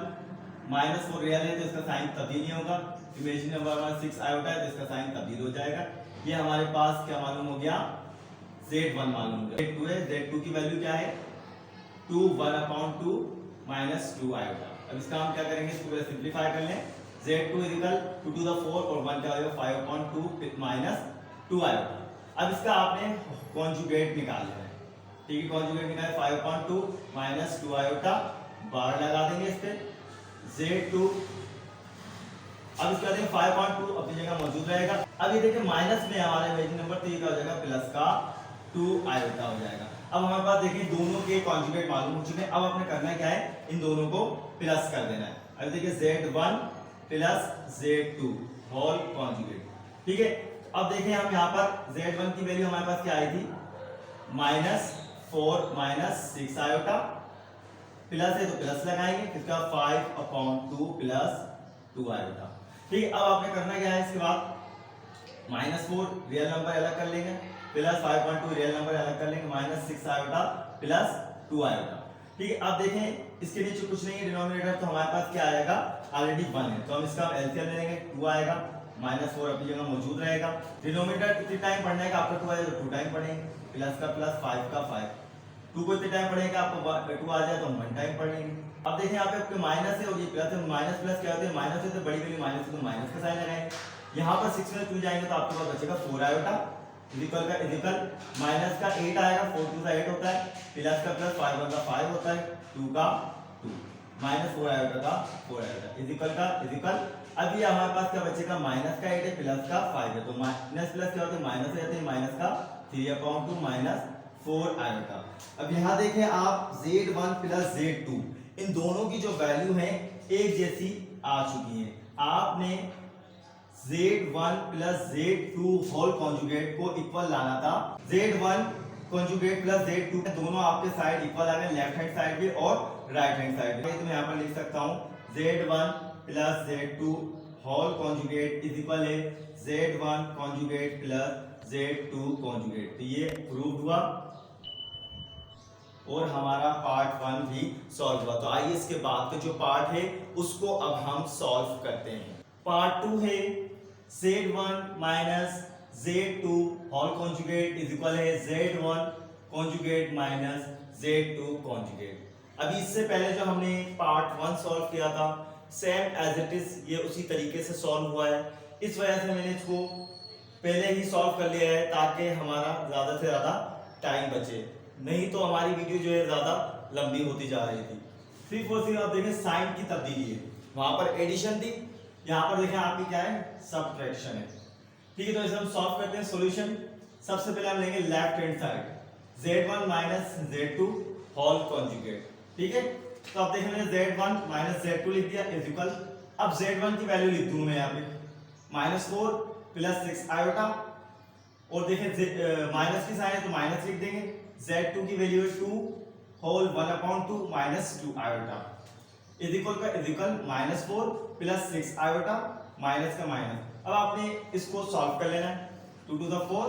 -4 रियल है तो इसका साइन तब्दील नहीं होगा, इमेजिनरी नंबर 6 आयोटा है तो इसका साइन तब्दील हो जाएगा। ये हमारे पास क्या मालूम हो गया z1 मालूम हो गया। z2 है, z2 की वैल्यू क्या है 2 1 अपॉन 2 माइनस 2 आयोटा। अब इसका हम क्या करेंगे इसको पहले सिंपलीफाई कर लें। z2 is equal 2 to the 4 और 1 क्या होगा 5 अपॉन 2 माइनस 2 आयोटा। अब इसका आपने कॉन्जुगेट निकालना है, टी की कॉन्जुगेट निकाले 5/2 माइनस 2 आयोटा, बार लगा देंगे इस पे Z2। अब इसके बाद 5/2 अपनी जगह मौजूद रहेगा। अब ये देखिए माइनस में हमारे इमेजिनरी नंबर, तो ये क्या हो जाएगा प्लस का 2 आयोटा हो जाएगा। अब हमारे पास देखिए दोनों के कॉन्जुगेट मालूम हो चुके हैं। अब अपने करना क्या है, इन दोनों को प्लस कर देना है। अब देखिए Z1 plus Z2 whole conjugate, ठीक है। अब देखें हम यहाँ पर Z1 की वैल्यू हमारे पास क्या आई थी, -4 -6 आयोटा, प्लस है तो प्लस लगाएंगे, इसका 5/2 प्लस 2 आयोटा, ठीक है। अब आपने करना क्या है, इसके बाद -4 रियल नंबर अलग कर लेंगे, प्लस 5/2 रियल नंबर अलग कर लेंगे, -6 आयोटा प्लस 2 आयोटा, ठीक है। अब देखें इसके नीचे कुछ नहीं है डिनोमिनेटर, तो हमारे पास क्या आएगा, ऑलरेडी 1 है, तो हम इसका एलसीएम ले लेंगे, 2 आएगा, -4 अपनी जगह मौजूद रहेगा। डिनोमिनेटर कितने टाइम पढ़ना है कि आपका 2 आए तो 2 टाइम पढ़ेंगे, प्लस का प्लस 5 का 5, 2 को इतने टाइम पढ़ेंगे आपको 2 आ जाए तो हम 1 टाइम पढ़ लेंगे। अब देखें यहाँ पे आपके माइनस है और ये प्लस है, माइनस प्लस क्या होते हैं, माइनस है तो बड़ी वैल्यू माइनस है तो माइनस का साइन लगाएंगे। यहाँ पर 6 में 2 जाएंगे तो आपके पास बचेगा 4 आयोटा, इक्वल का इक्वल माइनस का 8 आएगा, 4 2 8 होता है, प्लस का प्लस 5 1 का 5 होता है, 2 का 2 -4 आयोटा का 4 आयोटा इक्वल का इक्वल। अब ये हमारे पास क्या बचेगा, माइनस का 8 है प्लस का 5 है, तो माइनस प्लस क्या होता है, माइनस रहते हैं, माइनस का 3/2 -4 आयोटा। अब यहाँ देखें आप Z1 प्लस Z2 इन दोनों की जो वैल्यू है एक जैसी आ चुकी है। आपने Z1 plus Z2 whole conjugate को इक्वल लाना था। Z1 कॉन्जुगेट प्लस Z2 दोनों आपके साइड इक्वल आ गए, लेफ्ट हैंड साइड भी और राइट हैंड साइड भी। तो मैं यहाँ पर लिख सकता हूँ Z1 plus Z2 whole conjugate is equal है Z1 conjugate plus Z2 conjugate. तो ये प्रूव हुआ और हमारा पार्ट 1 भी सॉल्व हुआ। तो आइए इसके बाद का जो पार्ट है उसको अब हम सॉल्व करते हैं। पार्ट 2 है Z1 minus Z2 whole conjugate is equal है Z1 conjugate minus Z2 conjugate. अभी इससे पहले जो हमने पार्ट 1 सॉल्व किया था सेम एज इट इज ये उसी तरीके से सॉल्व हुआ है। इस वजह से मैंने इसको पहले ही सॉल्व कर लिया है ताकि हमारा ज्यादा से ज्यादा टाइम बचे, नहीं तो हमारी वीडियो जो है ज्यादा लंबी होती जा रही थी। 3 4 6 आप देखें साइन की तब्दीली है, वहां पर एडिशन थी, यहाँ पर देखें आपकी क्या है सब्ट्रैक्शन है, ठीक है। तो इसे हम सॉल्व करते हैं सॉल्यूशन। सबसे पहले हम लेंगे left hand side Z1 minus Z2 whole conjugate, ठीक है। तो आप देखें मैंने Z1 माइनस Z2 लिख दिया इज इक्वल, अब Z1 की वैल्यू लिख दूं मैं यहाँ पे -4 प्लस 6 आयोटा, और देखें माइनस की साइन है तो माइनस लिख देंगे। Z2 की वैल्यू है 2 होल 1/2 माइनस 2 आयोटा इज इक्वल का is equal -4 plus 6 iota minus का माइनस। अब आपने इसको सॉल्व कर लेना है, 2 to the 4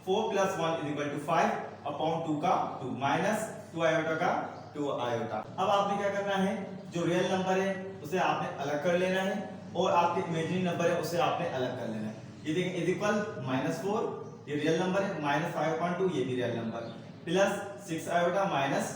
4 plus 1 is equal to 5/2 का 2 माइनस 2 आयोटा का 2 आयोटा। अब आपने क्या करना है, जो रियल नंबर है उसे आपने अलग कर लेना है और आपके इमेजिनरी नंबर है उसे आपने अलग कर लेना है। ये देखें इज इक्वल -4 ये रियल नंबर है, -5/2 ये भी real number, plus 6 iota minus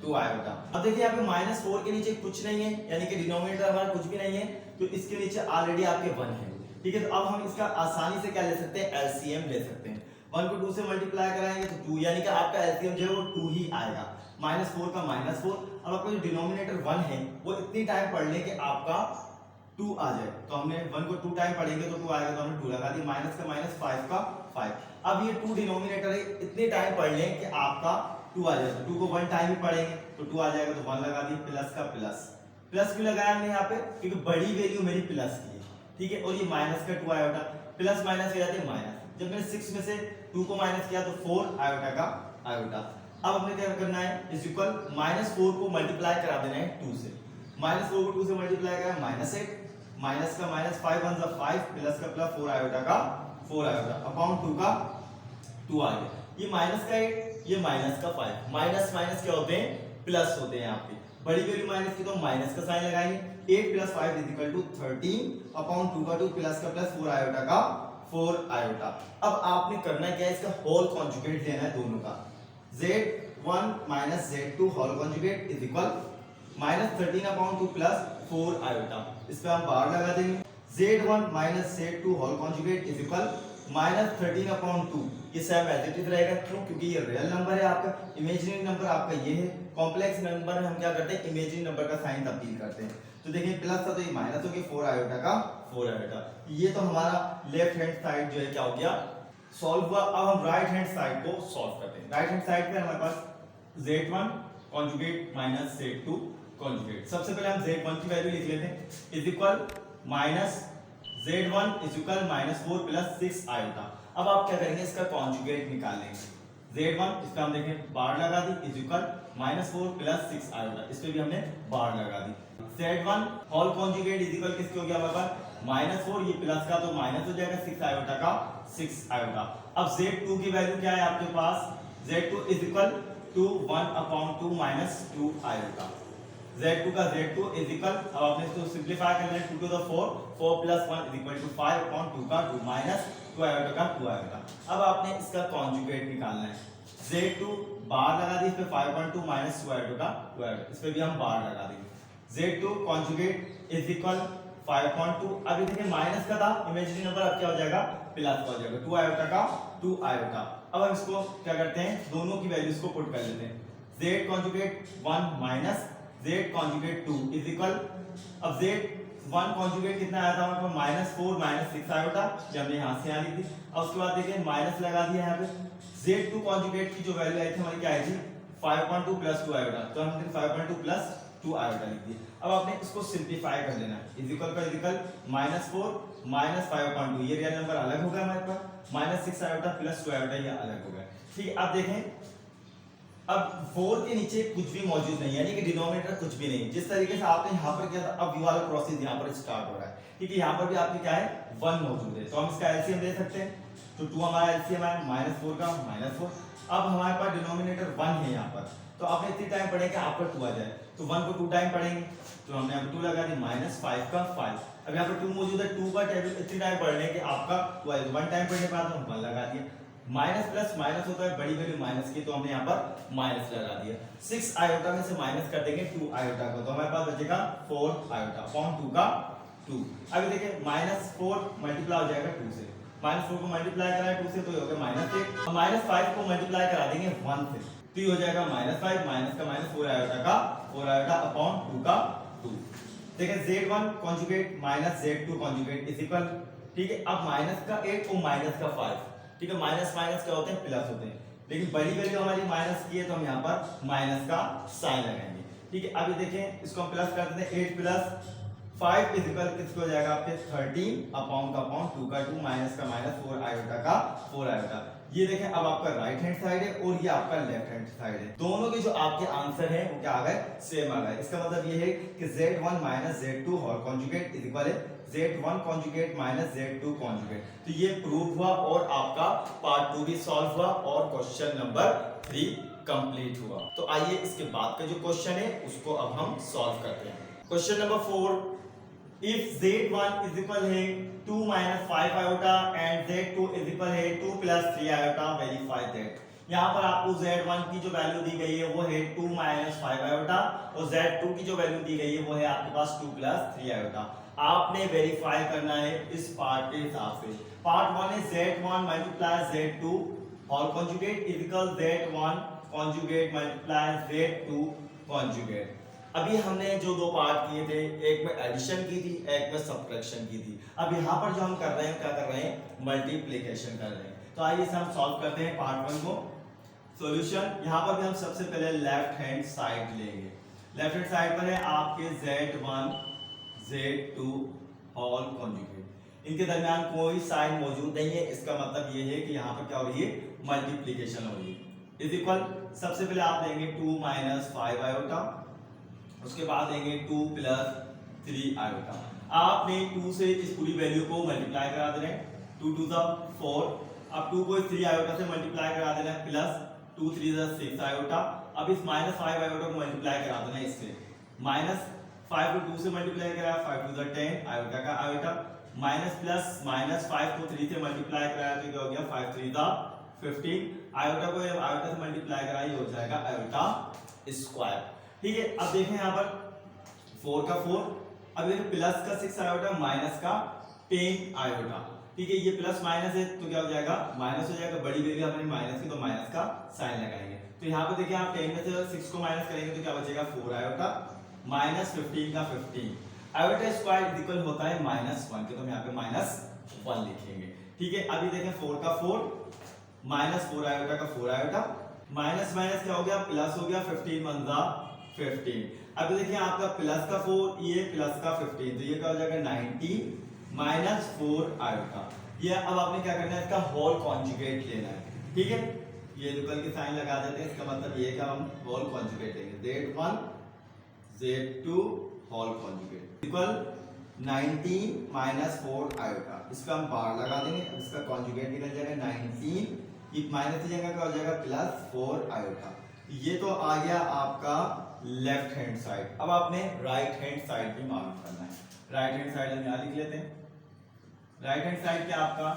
2 iota. अब देखिए यहाँ पे -4 के नीचे कुछ नहीं है, यानी कि डिनोमिनेटर हमारा कुछ भी नहीं है, तो इसके नीचे ऑलरेडी आपके 1 है, ठीक है। तो अब हम इसका आसानी से क्या ले सकते हैं, एलसीएम ले सकते हैं। 1 को 2 से मल्टीप्लाई कराएंगे तो 2, यानी कि आपका एलसीएम जो है वो 2 ही आएगा। -4 का -4, अब आपका जो डिनोमिनेटर 1 है वो इतनी टाइम पढ़ ले कि आपका 2 आ जाए। तो हमने 1 को 2 टाइम पढ़ेंगे तो 2 आएगा, तो हमने 2 लगा दिया, माइनस का माइनस 5 का 5। अब ये 2 डिनोमिनेटर है, इतने टाइम पढ़ लें कि आपका 2 आ जाए। तो 2 को 1 टाइम ही पढ़ेंगे तो 2 आ जाएगा, तो 1 लगा दिए, प्लस का प्लस। प्लस क्यों लगाया हमने यहाँ पे, क्योंकि बड़ी वैल्यू मेरी प्लस की है, ठीक है। और ये माइनस का 2 आयोटा, प्लस माइनस हो जाते हैं माइनस। जब मैंने 6 में से 2 को माइनस किया तो 4 आयोटा का आयोटा। अब हमने क्या करना है, इज इक्वल -4 को मल्टीप्लाई करा देना है 2 से, -4 को 2 से मल्टीप्लाई करा -8 माइनस का माइनस 5 1 5 प्लस का प्लस 4 आयोटा का 4 आयोटा अपॉन 2 का 2 आ गया। ये माइनस का 8 ये माइनस का 5, माइनस माइनस क्या होते हैं, प्लस होते हैं। यहाँ पे बड़ी वैल्यू माइनस की तो माइनस का साइन लगाएंगे, 8 plus 5 is equal to 13 upon 2 का 2 प्लस का प्लस 4 आयोटा का 4 आयोटा। अब आपने करना क्या है, इसका होल कॉन्जुगेट लेना है दोनों का। Z1 minus Z2 whole conjugate is equal -13 upon 2 plus 4 iota. इस पे हम बार लगा देंगे। Z1 minus Z2 whole conjugate is equal -13/2 ये सेम एज इट इज रहेगा। क्यों? क्योंकि ये रियल नंबर है आपका, इमेजिनरी नंबर आपका ये है, कॉम्प्लेक्स नंबर हम क्या करते हैं, इमेजिनरी नंबर का साइन तब्दील करते हैं। तो देखिए प्लस था तो ये माइनस हो गया, 4 आयोटा का 4 आयोटा। ये तो हमारा लेफ्ट हैंड साइड जो है क्या हो गया, सॉल्व हुआ। अब हम राइट हैंड साइड को सॉल्व करते हैं। राइट हैंड साइड पे हमारे पास z1 conjugate minus z2 conjugate. सबसे पहले हम z1 की वैल्यू लिख लेते हैं, is equal minus z1 is equal -4 plus 6 iota. अब आप क्या करेंगे, इसका कॉन्जुगेट निकाल लेंगे। z1 इसका हम देखें बार लगा दी, इज इक्वल -4 प्लस 6 आयोटा, इस पे भी हमने बार लगा दी। z1 whole conjugate is equal किसके हो गया हमारे पास, -4, ये प्लस का तो माइनस हो जाएगा, 6 आयोटा का 6 आयोटा। अब z2 की वैल्यू क्या है आपके पास, z2 is equal to 1/2 minus 2 iota. z2 का z2 इज इक्वल, अब आपने इसको सिंपलीफाई कर लेना, 2 to the 4, 4 plus 1 is equal to 5/2 का 2 माइनस 2 आयोटा का 2 आयोटा। अब आपने इसका कॉन्जुगेट निकालना है, z2 बार लगा दी, इस पे 5/2 माइनस 2 आयोटा का 2 आयोटा, इस पे भी हम बार लगा देंगे। z2 conjugate is equal 5/2। अभी देखिए माइनस का था, इमेजिनरी नंबर अब क्या हो जाएगा, प्लस का हो जाएगा, 2 आयोटा का 2 आयोटा। अब हम इसको क्या करते हैं, दोनों की वैल्यूज को पुट कर लेते हैं। z conjugate 1 minus z conjugate 2 is equal, अब z1 कॉन्जुगेट कितना आया था हमारे पास, -4 माइनस 6 आयोटा, ये हमने यहाँ से यहाँ लिख दी। अब उसके बाद देखिए माइनस लगा दिया यहाँ पे, z2 कॉन्जुगेट की जो वैल्यू आई थी हमारी क्या आई थी, 5/2 प्लस 2 आयोटा, तो हमने 5/2 प्लस 2 आयोटा लिख दी। अब आपने इसको सिंपलीफाई कर लेना है, इज इक्वल का इज इक्वल -4 माइनस 5/2, ये रियल नंबर अलग हो गया हमारे पास, -6 आयोटा प्लस 2 आयोटा ये अलग हो गया। ठीक है, अब देखें, अब 4 के नीचे कुछ भी मौजूद नहीं है, यानी कि डिनोमिनेटर कुछ भी नहीं। जिस तरीके से आपने यहाँ पर किया था, अब ये वाला प्रोसेस यहाँ पर स्टार्ट हो रहा है। ठीक है, यहाँ पर भी आपके क्या है, 1 मौजूद है, तो हम इसका एलसीएम ले सकते हैं। तो 2 हमारा एलसीएम है, -4 का -4। अब हमारे पास डिनोमिनेटर 1 है यहाँ पर, तो आपने इतनी टाइम पढ़े कि आप पर 2 आ जाए, तो 1 को 2 टाइम पढ़ेंगे, तो हमने यहाँ पर 2 लगा दी, -5 का 5। अब यहाँ पर 2 मौजूद है, 2 का टेबल इतनी टाइम पढ़ने के आपका 2 आएगा, 1 टाइम पढ़ने के बाद हम 1 लगा दिया। माइनस प्लस माइनस होता है, बड़ी वैल्यू माइनस की, तो हमने यहाँ पर माइनस लगा दिया। 6 आयोटा में से माइनस कर देंगे 2 आयोटा को, तो हमारे पास बचेगा 4 आयोटा अपॉन 2 का 2। अभी देखिए -4 मल्टीप्लाई हो जाएगा 2 से, -4 को मल्टीप्लाई कराए 2 से तो ये हो गया -8, -5 को मल्टीप्लाई करा देंगे 1 से, तो ये हो जाएगा -5 माइनस का -4 आयोटा का 4 आयोटा अपॉन 2 का 2। देखिए z1 conjugate minus z2 conjugate is equal, ठीक है, अब माइनस का 8 और माइनस का 5, ठीक है, माइनस माइनस क्या होते हैं, प्लस होते हैं, लेकिन बड़ी वैल्यू हमारी माइनस की है, तो हम यहाँ पर माइनस का साइन लगाएंगे। ठीक है, अभी देखें इसको हम प्लस कर देते हैं, 8 प्लस 5 इज इक्वल किसको हो जाएगा आपके 13 अपॉन का अपॉन 2 का 2 माइनस का -4 आयोटा का 4 आयोटा। ये देखें, अब आपका राइट हैंड साइड है और ये आपका लेफ्ट हैंड साइड है, दोनों के जो आपके आंसर है वो क्या आ गए, सेम आ गए। इसका मतलब ये है कि z1 minus z2 whole conjugate is equal है z1 conjugate minus z2 conjugate. तो ये प्रूव हुआ और आपका पार्ट 2 भी सॉल्व हुआ और क्वेश्चन नंबर 3 कंप्लीट हुआ। तो आइए इसके बाद का जो क्वेश्चन है उसको अब हम सॉल्व करते हैं। Question number 4, if z1 is equal है 2 minus 5 iota and z2 is equal है 2 plus 3 iota, verify that। यहाँ पर आपको z1 की जो वैल्यू दी गई है वो है 2 minus 5 iota और z2 की जो वैल्यू दी गई है वो है आपके पास 2 plus 3 iota। आपने वेरीफाई करना है इस पार्ट के हिसाब से। पार्ट 1 है z1 multiply z2 और conjugate is equal z1 conjugate multiply z2 conjugate। अभी हमने जो दो पार्ट किए थे, एक में एडिशन की थी, एक में सब्ट्रैक्शन की थी। अब यहाँ पर जो हम कर रहे हैं क्या कर रहे हैं, मल्टीप्लिकेशन कर रहे हैं। तो आइए इसे हम सॉल्व करते हैं पार्ट 1 को। सॉल्यूशन यहाँ पर भी हम सबसे पहले लेफ्ट हैंड साइड लेंगे। लेफ्ट हैंड साइड पर है आपके z1 z2 होल कॉन्जुगेट, इनके दरमियान कोई साइन मौजूद नहीं है, इसका मतलब ये है कि यहाँ पर क्या हो रही है, मल्टीप्लिकेशन हो रही है। इज इक्वल, सबसे पहले आप लेंगे 2 minus 5 आयोटा, उसके बाद देंगे 2 plus 3 आयोटा। आपने 2 से इस पूरी वैल्यू को मल्टीप्लाई करा देना है, 2 to the 4, अब 2 को 3 आयोटा से मल्टीप्लाई करा देना है, प्लस 2 3 the 6 आयोटा। अब इस -5 आयोटा को मल्टीप्लाई करा देना है इससे, -5 को 2 से मल्टीप्लाई करा, 5 to the 10 आयोटा का आयोटा, माइनस प्लस -5 को 3 से मल्टीप्लाई कराया तो क्या हो गया, 5 3 the 15 आयोटा को आयोटा से मल्टीप्लाई करा, ये हो जाएगा आयोटा स्क्वायर। ठीक है, अब देखें यहाँ पर 4 का 4, अब ये प्लस का 6 आयोटा माइनस का 10 आयोटा। ठीक है, ये प्लस माइनस है तो क्या हो जाएगा, माइनस हो जाएगा, बड़ी वैल्यू हमने माइनस की तो माइनस का साइन लगाएंगे। तो यहाँ पे देखिए आप 10 में से 6 को माइनस करेंगे तो क्या बचेगा, 4 आयोटा माइनस 15 का 15 आयोटा स्क्वायर इक्वल होता है -1 के, तो हम यहाँ पे -1 लिखेंगे। ठीक है, अभी देखें 4 का 4 -4 आयोटा का 4 आयोटा माइनस माइनस क्या हो गया, प्लस हो गया, 15 वन जा 15। अब देखिए आपका प्लस का 4 ये प्लस का 15 तो ये क्या हो जाएगा 90 -4 आयोटा। ये अब आपने क्या करना है, इसका होल कॉन्जुगेट लेना है। ठीक है, ये निकल के साइन लगा देते हैं, इसका मतलब ये क्या, हम होल कॉन्जुगेट लेंगे, Z1 Z2 whole conjugate equal 90 -4 iota, इसका हम बार लगा देंगे, इसका कॉन्जुगेट निकल जाएगा 19, ये माइनस की जगह क्या हो जाएगा +4 आयोटा। ये तो आ गया आपका लेफ्ट हैंड साइड। अब आपने राइट हैंड साइड भी मालूम करना है। राइट हैंड साइड हम यहाँ लिख लेते हैं। राइट हैंड साइड क्या आपका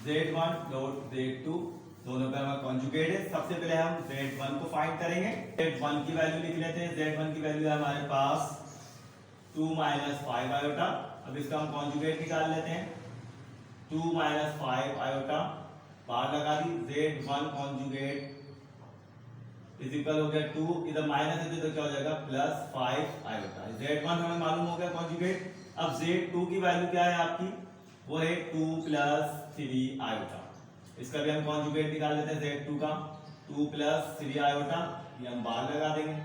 Z1 डॉट Z2 दोनों का हमारा कॉन्जुगेट है। सबसे पहले हम Z1 को फाइंड करेंगे। Z1 की वैल्यू लिख लेते हैं। Z1 की वैल्यू है हमारे पास 2 -5 आयोटा। अब इसका हम कॉन्जुगेट निकाल लेते हैं। 2 -5 आयोटा बार लगा दी, Z1 कॉन्जुगेट इज इक्वल हो गया 2, इधर माइनस है तो क्या हो जाएगा +5 आयोटा। Z1 हमें मालूम हो गया कॉन्जुगेट। अब Z2 की वैल्यू क्या है आपकी, वो है 2 + 3 आयोटा। इसका भी हम कॉन्जुगेट निकाल लेते हैं। Z2 का 2 + 3 आयोटा, ये हम बार लगा देंगे।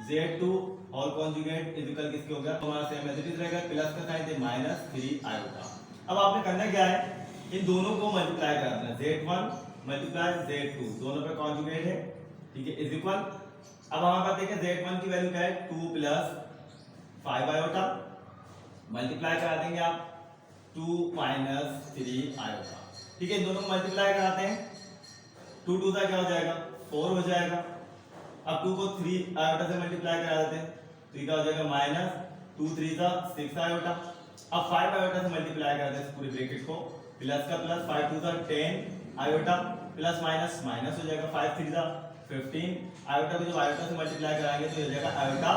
Z2 और कॉन्जुगेट इज इक्वल किसके हो गया, तो हमारा सेम एज इट इज रहेगा, प्लस का साइन दे -3 आयोटा। अब आपने करना क्या है, इन दोनों को मल्टीप्लाई कर देना। Z1 × Z2 दोनों पे कॉन्जुगेट है, ठीक है, इज इक्वल। अब हमारे पास देखिए Z1 की वैल्यू क्या है 2 + 5 आयोटा, मल्टीप्लाई करा देंगे आप 2 - 3 आयोटा। ठीक है, दोनों को मल्टीप्लाई कराते हैं, 2 2 क्या हो जाएगा 4 हो जाएगा। अब 2 को 3 आयोटा से मल्टीप्लाई करा देते हैं तो ये क्या हो जाएगा -2 3 6 आयोटा। अब 5 आयोटा से मल्टीप्लाई करते हैं पूरे ब्रैकेट को, प्लस का plus 5 2 10 iota, plus minus minus हो जाएगा 5 3 15 आयोटा को जब आयोटा से मल्टीप्लाई कराएंगे तो हो जाएगा आयोटा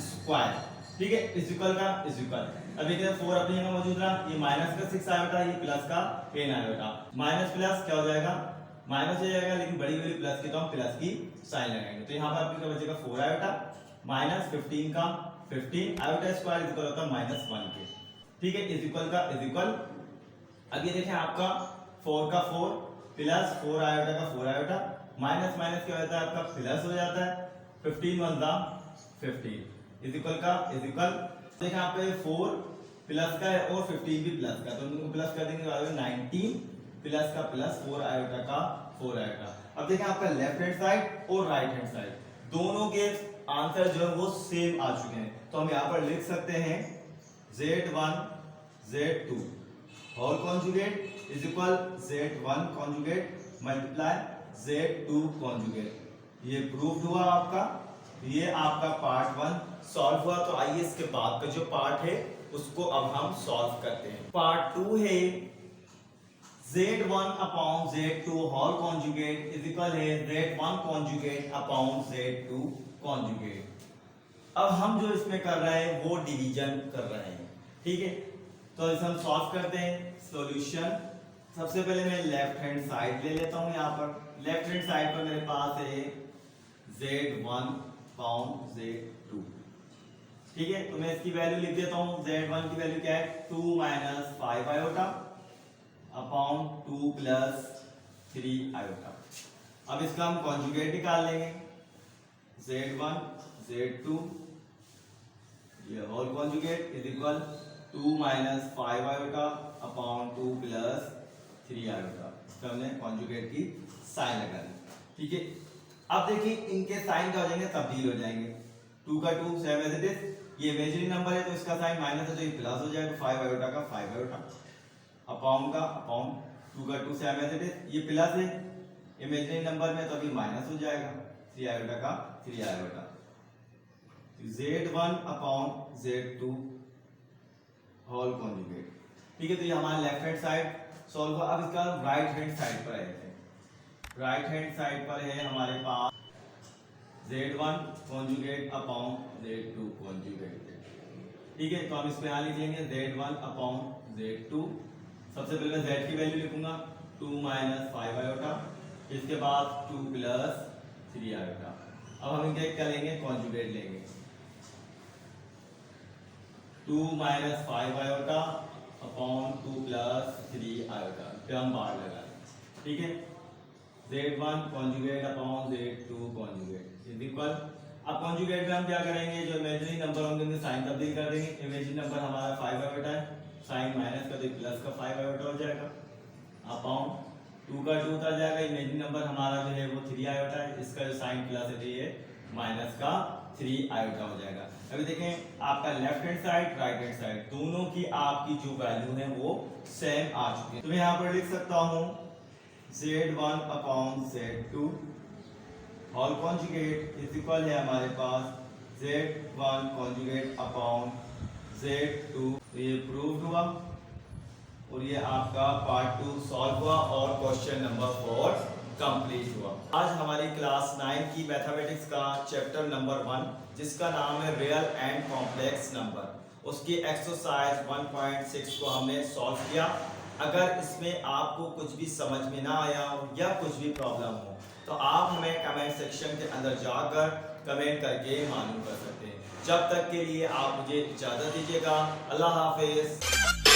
स्क्वायर। ठीक है, इज इक्वल का इज इक्वल। अब देखिए 4 अपनी जगह मौजूद रहा, ये माइनस का 6 आयोटा, ये प्लस का 10 आयोटा। माइनस प्लस क्या हो जाएगा माइनस हो जाएगा, लेकिन बड़ी वाली प्लस की तो हम प्लस की साइन लगाएंगे। तो यहाँ पर आपके क्या बचेगा 4 आयोटा -15 का 15 आयोटा स्क्वायर इज इक्वल होता है -1 के। ठीक है, इज इक्वल का इज इक्वल। अब ये देखें आपका 4 का 4 प्लस 4 आयोटा का 4 आयोटा, माइनस माइनस क्या होता है आपका प्लस हो जाता है, 15 1 15 इज इक्वल का इज इक्वल। देखिए आपका ये 4 प्लस का है और 15 भी प्लस का, तो उनको प्लस कर देंगे 19 प्लस का प्लस 4 आयोटा का 4 आयोटा। अब देखें आपका लेफ्ट हैंड साइड और राइट हैंड साइड दोनों के आंसर जो है वो सेम आ चुके हैं। तो हम यहाँ पर लिख सकते हैं Z1 Z2 whole conjugate is equal Z1 conjugate multiply Z2 conjugate. ये प्रूव्ड हुआ आपका, ये आपका पार्ट 1 सॉल्व हुआ। तो आइए इसके बाद का जो पार्ट है उसको अब हम सॉल्व करते हैं। पार्ट 2 है Z1 upon Z2 whole conjugate is equal है Z1 conjugate upon Z2 conjugate. अब हम जो इसमें कर रहे हैं वो डिवीजन कर रहे हैं। ठीक है, तो इसे हम सॉल्व करते हैं। सॉल्यूशन सबसे पहले मैं लेफ्ट हैंड साइड ले लेता हूं। यहाँ पर लेफ्ट हैंड साइड पर मेरे पास है Z1 अपॉन Z2। ठीक है, तो मैं इसकी वैल्यू लिख देता हूं। Z1 की वैल्यू क्या है 2 - 5 आयोटा अपॉन 2 + 3 आयोटा। अब इसका हम कॉन्जुगेट निकाल लेंगे। Z1 Z2 ये whole conjugate is equal 2 - 5 iota upon 2 + 3 iota. इसका हमने कॉन्जुगेट की साइन लगा दी। ठीक है, अब देखिए इनके साइन क्या हो जाएंगे, तब्दील हो जाएंगे। 2 का 2 सेम एज इट इज, ये इमेजिनरी नंबर है तो इसका साइन माइनस है तो ये प्लस हो जाएगा। 5 आयोटा का 5 आयोटा अपॉन का अपॉन 2 का 2 सेम एज इट इज, ये प्लस है इमेजिनरी नंबर में तो अभी माइनस हो जाएगा। 3 आयोटा का 3 iota. Z1 upon Z2 whole conjugate. ठीक है, तो ये हमारा लेफ्ट हैंड साइड सॉल्व हुआ। अब इसका राइट हैंड साइड पर आते हैं। राइट हैंड साइड पर है हमारे पास Z1 conjugate upon Z2 conjugate. ठीक है, तो हम इसको यहाँ लिख लेंगे Z1 अपॉन Z2। सबसे पहले मैं z की वैल्यू लिखूंगा 2 माइनस 5 आयोटा, इसके बाद 2 प्लस 3 आयोटा। अब हम इनका क्या लेंगे, कॉन्जुगेट लेंगे। 2 minus 5 iota upon 2 plus 3 iota पे हम बार लगा, ठीक है। z1 conjugate upon z2 conjugate is equal. अब कॉन्जुगेट में हम क्या करेंगे, जो इमेजिनरी नंबर होंगे उनमें साइन तब्दील कर देंगे। इमेजिनरी नंबर हमारा 5 आयोटा है, साइन माइनस का तो प्लस का 5 आयोटा हो जाएगा अपॉन 2 का 2 उतर जाएगा। इमेजिनरी नंबर हमारा जो है वो 3 आयोटा है, इसका जो साइन प्लस है ये माइनस का 3 आयोटा हो जाएगा। अभी देखें आपका left hand side right hand side दोनों की आपकी जो वैल्यू है वो सेम आ चुकी है। तो मैं यहाँ पर लिख सकता हूँ z1 अपॉन z2 और कॉन्जुगेट इज इक्वल है हमारे पास z1 कॉन्जुगेट अपॉन z2। तो ये प्रूव्ड हुआ और ये आपका पार्ट 2 सॉल्व हुआ और क्वेश्चन नंबर 4 कंप्लीट हुआ। आज हमारी क्लास 9 की मैथमेटिक्स का चैप्टर नंबर 1 जिसका नाम है रियल एंड कॉम्प्लेक्स नंबर, उसकी एक्सरसाइज 1.6 को हमने सॉल्व किया। अगर इसमें आपको कुछ भी समझ में ना आया हो या कुछ भी प्रॉब्लम हो तो आप हमें कमेंट सेक्शन के अंदर जाकर कमेंट करके मालूम कर सकते हैं। जब तक के लिए आप मुझे इजाज़त दीजिएगा। अल्लाह हाफिज़।